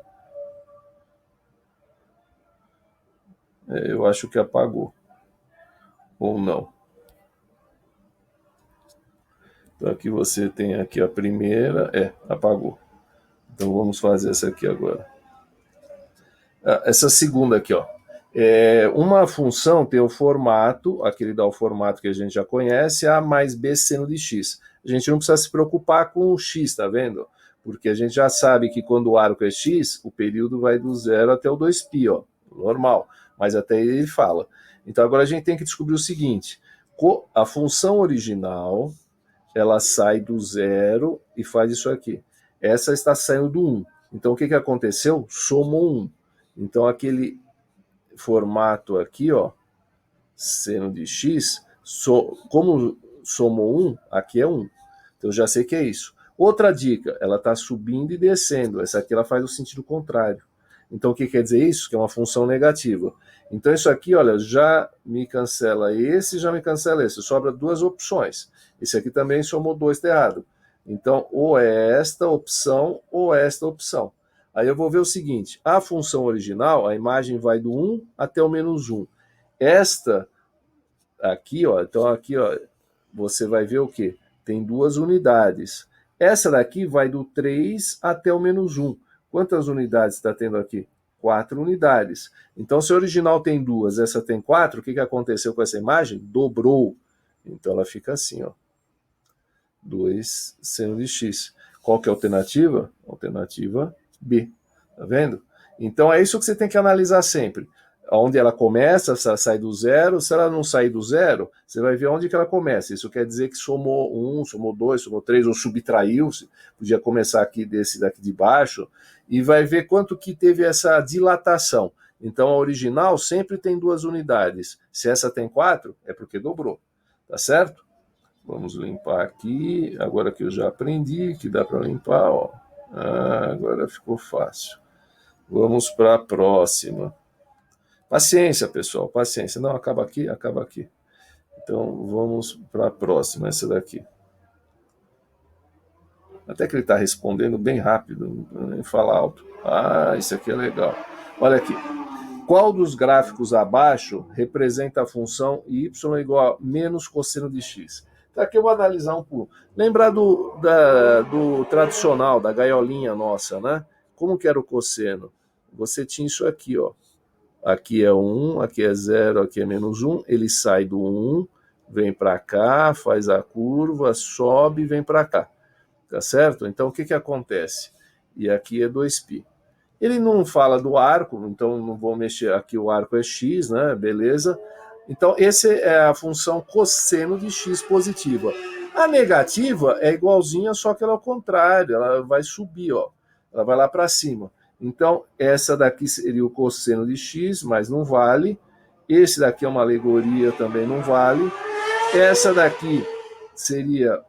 [SPEAKER 2] Eu acho que apagou. Ou não. Então aqui você tem aqui a primeira. Apagou. Então vamos fazer essa aqui agora. Essa segunda aqui, ó. Uma função tem o formato, aquele dá o formato que a gente já conhece, A mais B seno de x. A gente não precisa se preocupar com o x, tá vendo? Porque a gente já sabe que quando o arco é x, o período vai do 0 até o 2π, ó, normal. Mas até ele fala. Então agora a gente tem que descobrir o seguinte, a função original, ela sai do 0 e faz isso aqui. Essa está saindo do 1. Então o que aconteceu? Somou 1. Então aquele formato aqui, ó, seno de x, como somou 1, aqui é 1. Então eu já sei que é isso. Outra dica, ela está subindo e descendo. Essa aqui ela faz o sentido contrário. Então o que quer dizer isso? Que é uma função negativa. Então isso aqui, olha, já me cancela esse, já me cancela esse. Sobra 2 opções. Esse aqui também somou 2, está errado. Então ou é esta opção ou é esta opção. Aí eu vou ver o seguinte, a função original, a imagem vai do 1 até o menos 1. Esta aqui, ó, então aqui, ó, você vai ver o quê? Tem 2 unidades. Essa daqui vai do 3 até o menos 1. Quantas unidades está tendo aqui? 4 unidades. Então, se o original tem 2, essa tem 4, o que aconteceu com essa imagem? Dobrou. Então, ela fica assim, ó. 2 seno de x. Qual que é a alternativa? Alternativa B. Tá vendo? Então, é isso que você tem que analisar sempre. Onde ela começa, se ela sai do 0, se ela não sair do 0, você vai ver onde que ela começa. Isso quer dizer que somou 1, somou 2, somou 3, ou subtraiu, podia começar aqui desse daqui de baixo, e vai ver quanto que teve essa dilatação. Então a original sempre tem 2 unidades. Se essa tem 4, é porque dobrou. Tá certo? Vamos limpar aqui, agora que eu já aprendi que dá para limpar, ó. Agora ficou fácil. Vamos para a próxima. Paciência, pessoal, paciência. Não, acaba aqui, acaba aqui. Então, vamos para a próxima, essa daqui. Até que ele está respondendo bem rápido, nem fala alto. Isso aqui é legal. Olha aqui. Qual dos gráficos abaixo representa a função y igual a menos cosseno de x? Então aqui eu vou analisar um por um. Lembrar do tradicional, da gaiolinha nossa, né? Como que era o cosseno? Você tinha isso aqui, ó. Aqui é 1, aqui é 0, aqui é menos 1. Ele sai do 1, vem para cá, faz a curva, sobe e vem para cá. Tá certo? Então o que acontece? E aqui é 2π. Ele não fala do arco, então não vou mexer aqui, o arco é x, né? Beleza. Então, essa é a função cosseno de x positiva. A negativa é igualzinha, só que ela é ao contrário, ela vai subir, ó. Ela vai lá para cima. Então, essa daqui seria o cosseno de x, mas não vale. Esse daqui é uma alegoria, também não vale. Essa daqui seria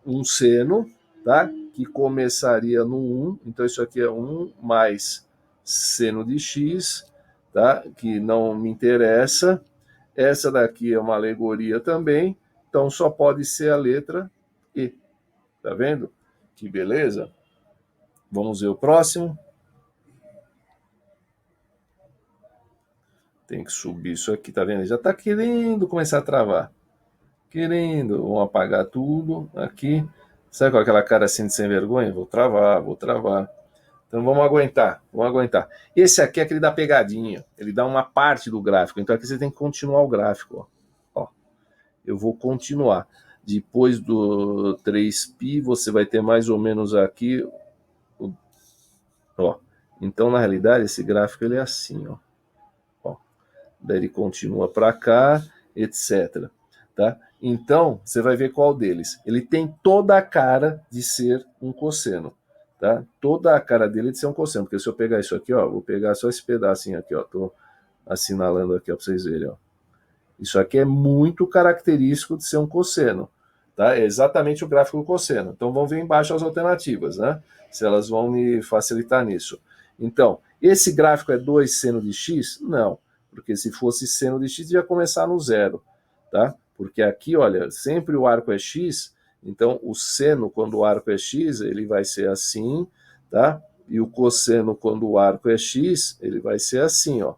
[SPEAKER 2] um seno, tá? Que começaria no 1, então isso aqui é 1 mais seno de x, tá? Que não me interessa. Essa daqui é uma alegoria também, então só pode ser a letra E. Tá vendo? Que beleza? Vamos ver o próximo. Tem que subir isso aqui, tá vendo? Já tá querendo começar a travar. Querendo, vamos apagar tudo aqui. Sabe com aquela cara assim de sem vergonha? Vou travar, vou travar. Então vamos aguentar, vamos aguentar. Esse aqui é aquele da pegadinha, ele dá uma parte do gráfico, então aqui você tem que continuar o gráfico. Ó. Eu vou continuar. Depois do 3π, você vai ter mais ou menos aqui. Ó. Então, na realidade, esse gráfico ele é assim. Ó. Daí ele continua para cá, etc. Tá? Então, você vai ver qual deles. Ele tem toda a cara de ser um cosseno. Tá? Toda a cara dele de ser um cosseno. Porque se eu pegar isso aqui, ó, vou pegar só esse pedacinho aqui, ó. Tô assinalando aqui, ó, para vocês verem, ó. Isso aqui é muito característico de ser um cosseno. Tá? É exatamente o gráfico do cosseno. Então, vamos ver embaixo as alternativas, né? Se elas vão me facilitar nisso. Então, esse gráfico é 2 seno de x? Não. Porque se fosse seno de x, ia começar no zero. Tá? Porque aqui, olha, sempre o arco é x, então o seno, quando o arco é x, ele vai ser assim, tá? E o cosseno, quando o arco é x, ele vai ser assim, ó.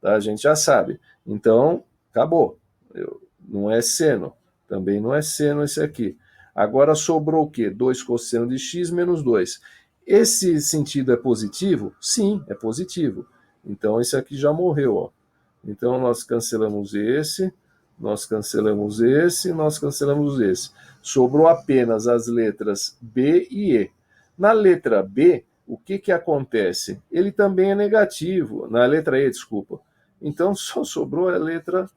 [SPEAKER 2] Tá? A gente já sabe. Então, acabou. Não é seno. Também não é seno esse aqui. Agora sobrou o quê? 2 cosseno de x menos 2. Esse sentido é positivo? Sim, é positivo. Então, esse aqui já morreu, ó. Então, nós cancelamos esse, nós cancelamos esse, nós cancelamos esse. Sobrou apenas as letras B e E. Na letra B, o que acontece? Ele também é negativo. Na letra E, desculpa. Então, só sobrou a letra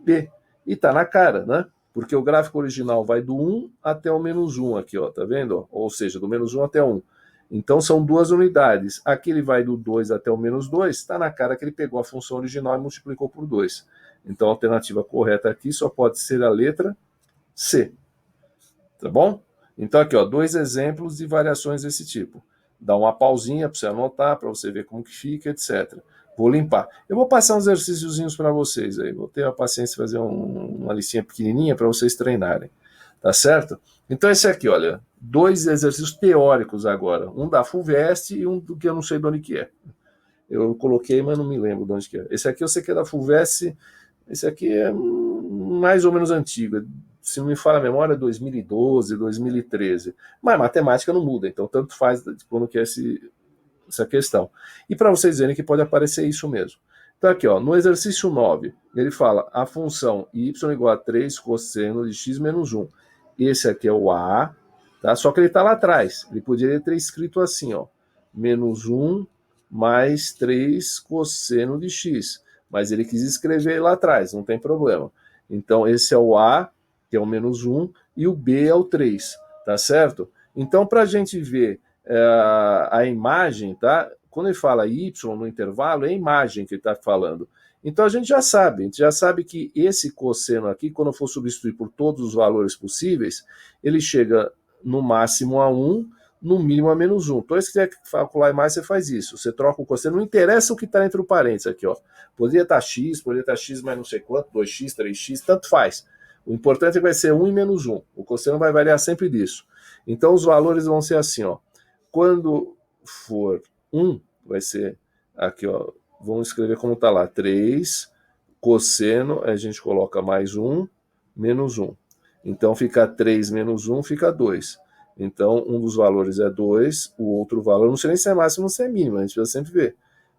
[SPEAKER 2] B. E tá na cara, né? Porque o gráfico original vai do 1 até o menos 1 aqui, ó. Tá vendo? Ou seja, do menos 1 até 1. Então, são duas unidades. Aqui ele vai do 2 até o menos 2. Está na cara que ele pegou a função original e multiplicou por 2. Então, a alternativa correta aqui só pode ser a letra C. Tá bom? Então, aqui, ó, 2 exemplos de variações desse tipo. Dá uma pausinha para você anotar, para você ver como que fica, etc. Vou limpar. Eu vou passar uns exercíciozinhos para vocês aí. Vou ter a paciência de fazer uma listinha pequenininha para vocês treinarem. Tá certo? Então, esse aqui, olha, 2 exercícios teóricos agora. Um da FUVEST e um do que eu não sei de onde que é. Eu coloquei, mas não me lembro de onde que é. Esse aqui eu sei que é da FUVEST. Esse aqui é mais ou menos antigo. Se não me falha a memória, 2012, 2013. Mas a matemática não muda, então tanto faz quando que é essa questão. E para vocês verem que pode aparecer isso mesmo. Então aqui, ó, no exercício 9, ele fala a função y igual a 3 cosseno de x menos 1. Esse aqui é o A, tá? Só que ele está lá atrás. Ele poderia ter escrito assim, ó, menos 1 mais 3 cosseno de x. Mas ele quis escrever lá atrás, não tem problema. Então, esse é o A, que é o menos 1, e o B é o 3, tá certo? Então, para a gente ver a imagem, tá? Quando ele fala y no intervalo, é a imagem que ele está falando. Então, a gente já sabe que esse cosseno aqui, quando eu for substituir por todos os valores possíveis, ele chega no máximo a 1, no mínimo a menos 1. Então, se você quiser calcular a imagem, você faz isso. Você troca o cosseno, não interessa o que está entre o parênteses aqui, ó. Poderia estar x mais não sei quanto, 2x, 3x, tanto faz. O importante é que vai ser 1 e menos 1. O cosseno vai variar sempre disso. Então, os valores vão ser assim, ó. Quando for 1, vai ser aqui, ó, vamos escrever como está lá, 3 cosseno, a gente coloca mais 1, menos 1. Então, fica 3 menos 1, fica 2. Então, um dos valores é 2, o outro valor, não sei nem se é máximo ou se é mínimo, a gente precisa sempre ver.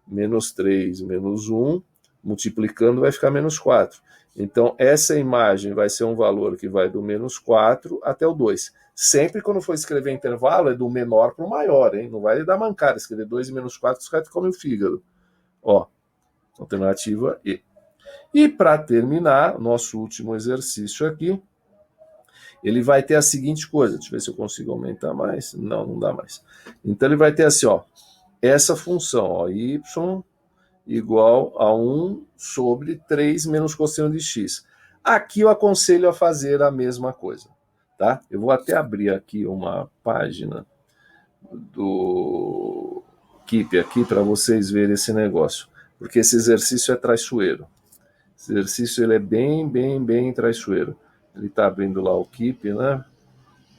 [SPEAKER 2] Menos 3 menos 1, multiplicando vai ficar menos 4. Então, essa imagem vai ser um valor que vai do menos 4 até o 2. Sempre quando for escrever intervalo, é do menor para o maior, hein? Não vai dar mancada, escrever 2 e menos 4, os caras comem o fígado. Ó, alternativa E. E para terminar, nosso último exercício aqui, ele vai ter a seguinte coisa, deixa eu ver se eu consigo aumentar mais. Não, não dá mais. Então ele vai ter assim, ó, essa função, ó, y igual a 1 sobre 3 menos cosseno de x. Aqui eu aconselho a fazer a mesma coisa, tá? Eu vou até abrir aqui uma página do Keep aqui para vocês verem esse negócio, porque esse exercício é traiçoeiro. Esse exercício ele é bem traiçoeiro. Ele está abrindo lá o Keep, né?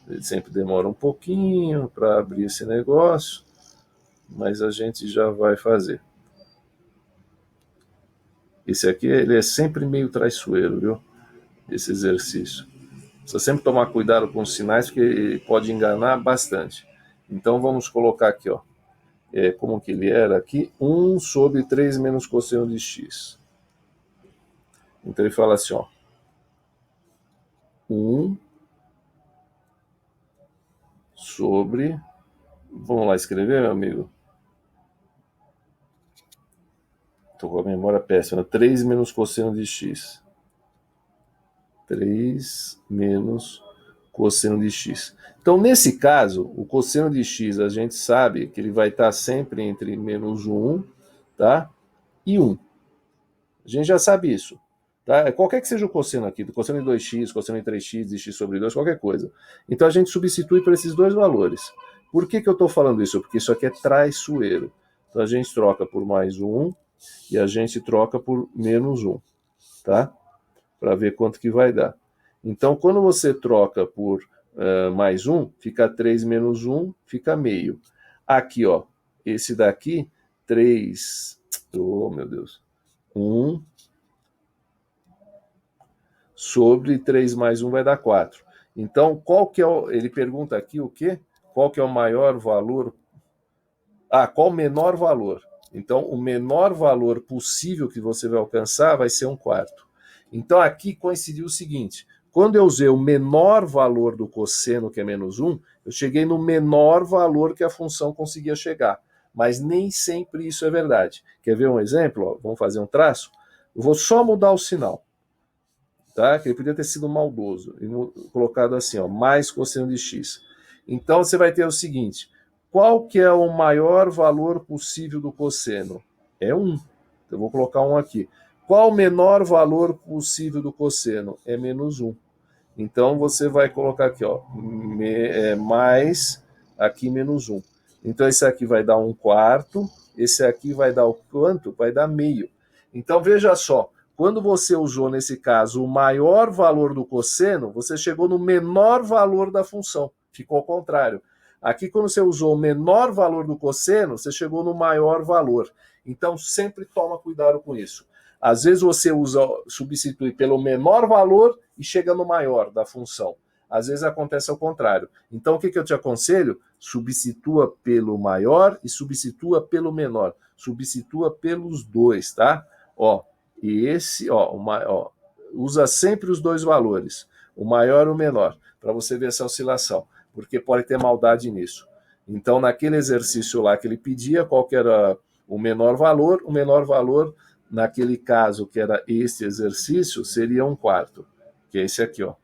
[SPEAKER 2] Ele sempre demora um pouquinho para abrir esse negócio, mas a gente já vai fazer. Esse aqui ele é sempre meio traiçoeiro, viu? Esse exercício. Precisa sempre tomar cuidado com os sinais, porque ele pode enganar bastante. Então vamos colocar aqui, ó. Como que ele era aqui? 1 sobre 3 menos cosseno de x. Então ele fala assim, ó. 1 sobre... Vamos lá escrever, meu amigo? Estou com a memória péssima. 3 menos cosseno de x. 3 menos cosseno de x. Então, nesse caso, o cosseno de x, a gente sabe que ele vai estar sempre entre menos 1, tá? E 1. A gente já sabe isso. Tá? Qualquer que seja o cosseno aqui, do cosseno de 2x, cosseno de 3x, de x sobre 2, qualquer coisa. Então, a gente substitui por esses dois valores. Por que eu estou falando isso? Porque isso aqui é traiçoeiro. Então, a gente troca por mais 1 e a gente troca por menos 1, tá? Para ver quanto que vai dar. Então, quando você troca por mais 1, fica 3 menos 1, fica meio. Aqui, ó, esse daqui, 3, oh meu Deus, 1 sobre 3 mais 1 vai dar 4. Então, qual que é ele pergunta aqui o quê? Qual que é o maior valor? Qual o menor valor? Então, o menor valor possível que você vai alcançar vai ser 1/4. Então, aqui coincidiu o seguinte, quando eu usei o menor valor do cosseno, que é menos 1, eu cheguei no menor valor que a função conseguia chegar. Mas nem sempre isso é verdade. Quer ver um exemplo? Ó, vamos fazer um traço? Eu vou só mudar o sinal. Tá? Que ele podia ter sido maldoso. E colocado assim, ó, mais cosseno de x. Então, você vai ter o seguinte, qual que é o maior valor possível do cosseno? É 1. Então, eu vou colocar 1 aqui. Qual o menor valor possível do cosseno? É menos 1. Então, você vai colocar aqui, ó, mais aqui menos 1. Então, esse aqui vai dar 1/4. Esse aqui vai dar o quanto? Vai dar meio. Então, veja só. Quando você usou, nesse caso, o maior valor do cosseno, você chegou no menor valor da função. Ficou ao contrário. Aqui, quando você usou o menor valor do cosseno, você chegou no maior valor. Então, sempre toma cuidado com isso. Às vezes você substitui pelo menor valor e chega no maior da função. Às vezes acontece ao contrário. Então, o que eu te aconselho? Substitua pelo maior e substitua pelo menor. Substitua pelos dois, tá? Ó, e esse, usa sempre os dois valores, o maior e o menor, para você ver essa oscilação, porque pode ter maldade nisso. Então, naquele exercício lá que ele pedia, qual que era o menor valor? O menor valor, naquele caso que era esse exercício, seria 1/4, que é esse aqui, ó.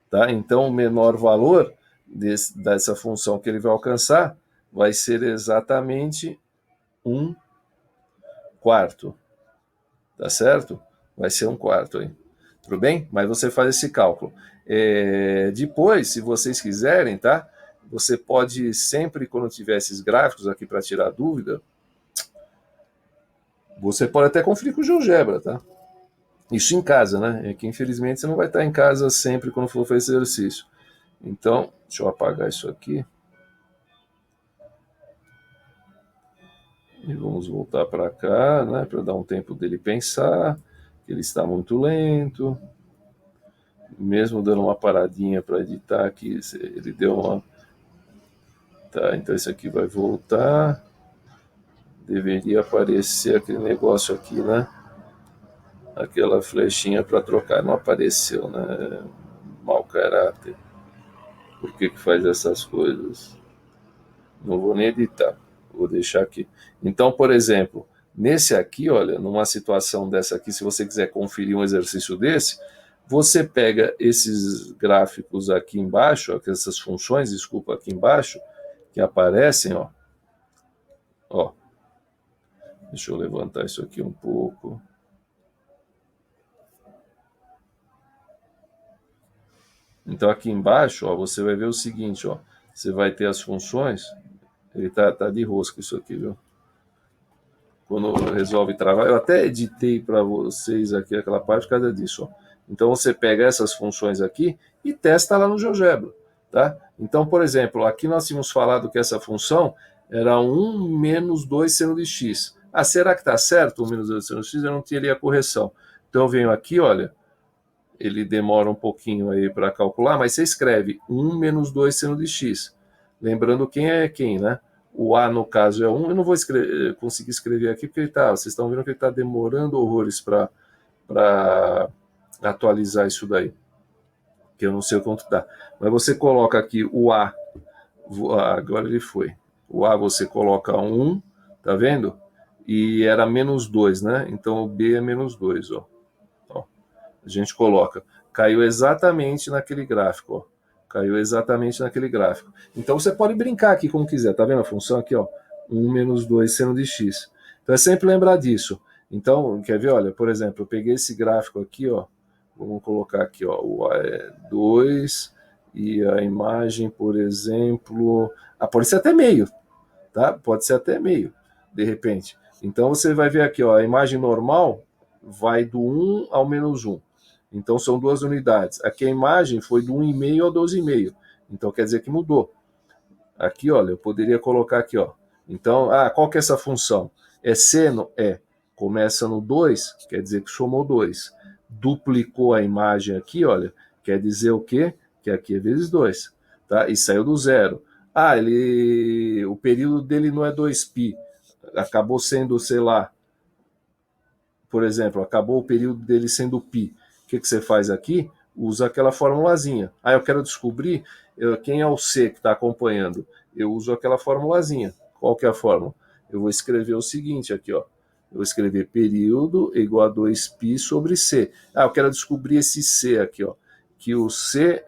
[SPEAKER 2] Tá? Então, o menor valor dessa função que ele vai alcançar vai ser exatamente 1/4. Tá certo? Vai ser 1/4 aí. Tudo bem? Mas você faz esse cálculo. Depois, se vocês quiserem, tá? Você pode sempre, quando tiver esses gráficos aqui para tirar dúvida, você pode até conferir com o GeoGebra, tá? Isso em casa, né? É que infelizmente você não vai estar em casa sempre quando for fazer esse exercício. Então, deixa eu apagar isso aqui. E vamos voltar para cá, né, para dar um tempo dele pensar, que ele está muito lento. Mesmo dando uma paradinha para editar aqui, ele deu uma... Tá, então esse aqui vai voltar. Deveria aparecer aquele negócio aqui, né? Aquela flechinha para trocar. Não apareceu, né? Mau caráter. Por que faz essas coisas? Não vou nem editar. Vou deixar aqui. Então, por exemplo, nesse aqui, olha, numa situação dessa aqui, se você quiser conferir um exercício desse, você pega esses gráficos aqui embaixo, essas funções, desculpa, aqui embaixo, que aparecem, ó. Ó. Deixa eu levantar isso aqui um pouco. Então aqui embaixo, ó, você vai ver o seguinte, ó. Você vai ter as funções. Ele tá de rosca isso aqui, viu? Quando resolve travar, eu até editei para vocês aqui aquela parte por causa disso, ó. Então você pega essas funções aqui e testa lá no GeoGebra, tá? Então, por exemplo, aqui nós tínhamos falado que essa função era 1 menos 2 seno de x. Ah, será que está certo 1 menos 2 seno de x? Eu não teria correção. Então eu venho aqui, olha, ele demora um pouquinho aí para calcular, mas você escreve 1 menos 2 seno de x. Lembrando quem é quem, né? O A, no caso, é 1. Eu não vou conseguir escrever aqui, porque vocês estão vendo que ele está demorando horrores para atualizar isso daí. Que eu não sei o quanto dá. Mas você coloca aqui o A. Agora ele foi. O A você coloca 1, tá vendo? E era menos 2, né? Então o B é menos 2, ó. A gente coloca. Caiu exatamente naquele gráfico, ó. Caiu exatamente naquele gráfico. Então você pode brincar aqui como quiser, tá vendo a função aqui, ó? 1 menos 2 seno de x. Então é sempre lembrar disso. Então, quer ver, olha, por exemplo, eu peguei esse gráfico aqui, ó. Vamos colocar aqui, ó, o A é 2 e a imagem, por exemplo... Ah, pode ser até meio, tá? Pode ser até meio, de repente. Então você vai ver aqui, ó, a imagem normal vai do 1 ao menos 1. Então são 2 unidades. Aqui a imagem foi do 1,5 ao 12,5. Então quer dizer que mudou. Aqui, olha, eu poderia colocar aqui, ó. Então, qual que é essa função? É seno? É. Começa no 2, quer dizer que somou 2. Duplicou a imagem aqui, olha, quer dizer o quê? Que aqui é vezes 2. Tá? E saiu do zero. O período dele não é 2π. Acabou sendo, sei lá, por exemplo, acabou o período dele sendo π. O que você faz aqui? Usa aquela formulazinha. Eu quero descobrir quem é o C que está acompanhando. Eu uso aquela formulazinha. Qual que é a fórmula? Eu vou escrever o seguinte aqui, ó. Eu vou escrever período igual a 2π sobre C. Eu quero descobrir esse C aqui, ó. Que o C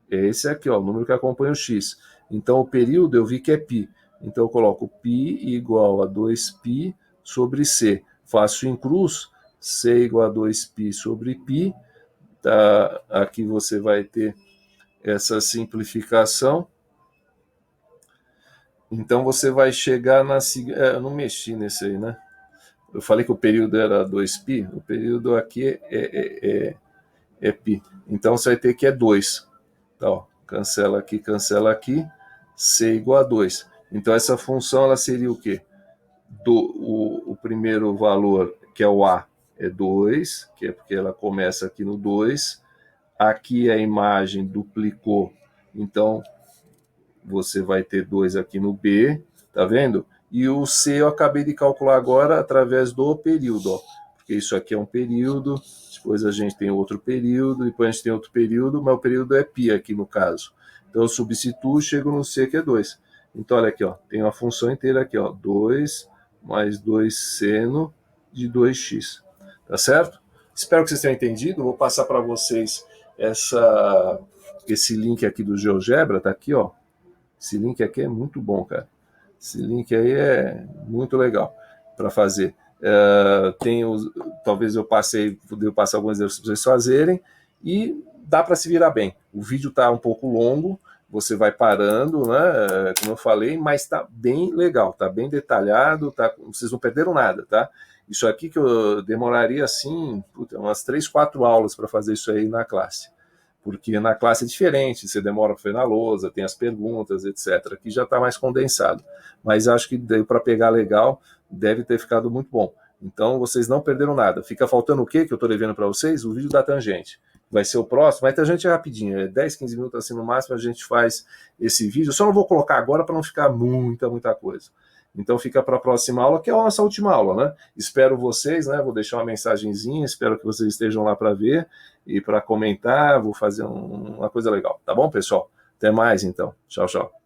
[SPEAKER 2] é esse aqui, ó, o número que acompanha o X. Então o período eu vi que é π. Então eu coloco π igual a 2π sobre C. Faço em cruz, C igual a 2π sobre π. Tá? Aqui você vai ter essa simplificação. Então você vai chegar na... eu não mexi nesse aí, né? Eu falei que o período era 2π. O período aqui é π. Então você vai ter que é 2. Tá, ó, cancela aqui. C igual a 2. Então essa função ela seria o quê? O primeiro valor, que é o A, é 2, que é porque ela começa aqui no 2. Aqui a imagem duplicou, então você vai ter 2 aqui no B, tá vendo? E o C eu acabei de calcular agora através do período, ó, porque isso aqui é um período, depois a gente tem outro período, depois a gente tem outro período, mas o período é π aqui no caso. Então eu substituo e chego no C, que é 2. Então olha aqui, ó, tem uma função inteira aqui, ó, 2 mais 2 seno de 2x, tá certo? Espero que vocês tenham entendido. Vou passar para vocês esse link aqui do GeoGebra, tá aqui, ó. Esse link aqui é muito bom, cara. Esse link aí é muito legal para fazer. Talvez eu devo passar alguns exercícios para vocês fazerem e dá para se virar bem. O vídeo está um pouco longo, você vai parando, né? Como eu falei, mas está bem legal, está bem detalhado, vocês não perderam nada, tá? Isso aqui que eu demoraria assim, umas 3, 4 aulas para fazer isso aí na classe. porque na classe é diferente, você demora para ver na lousa, tem as perguntas, etc. Aqui já está mais condensado, mas acho que deu para pegar legal, deve ter ficado muito bom. Então vocês não perderam nada. Fica faltando o quê que eu estou devendo para vocês? O vídeo da tangente. Vai ser o próximo, mas a tangente é rapidinho, é 10, 15 minutos assim no máximo, a gente faz esse vídeo. Eu só não vou colocar agora para não ficar muita coisa. Então fica para a próxima aula, que é a nossa última aula, né? Espero vocês, né? Vou deixar uma mensagenzinha, espero que vocês estejam lá para ver e para comentar, vou fazer uma coisa legal. Tá bom, pessoal? Até mais, então. Tchau, tchau.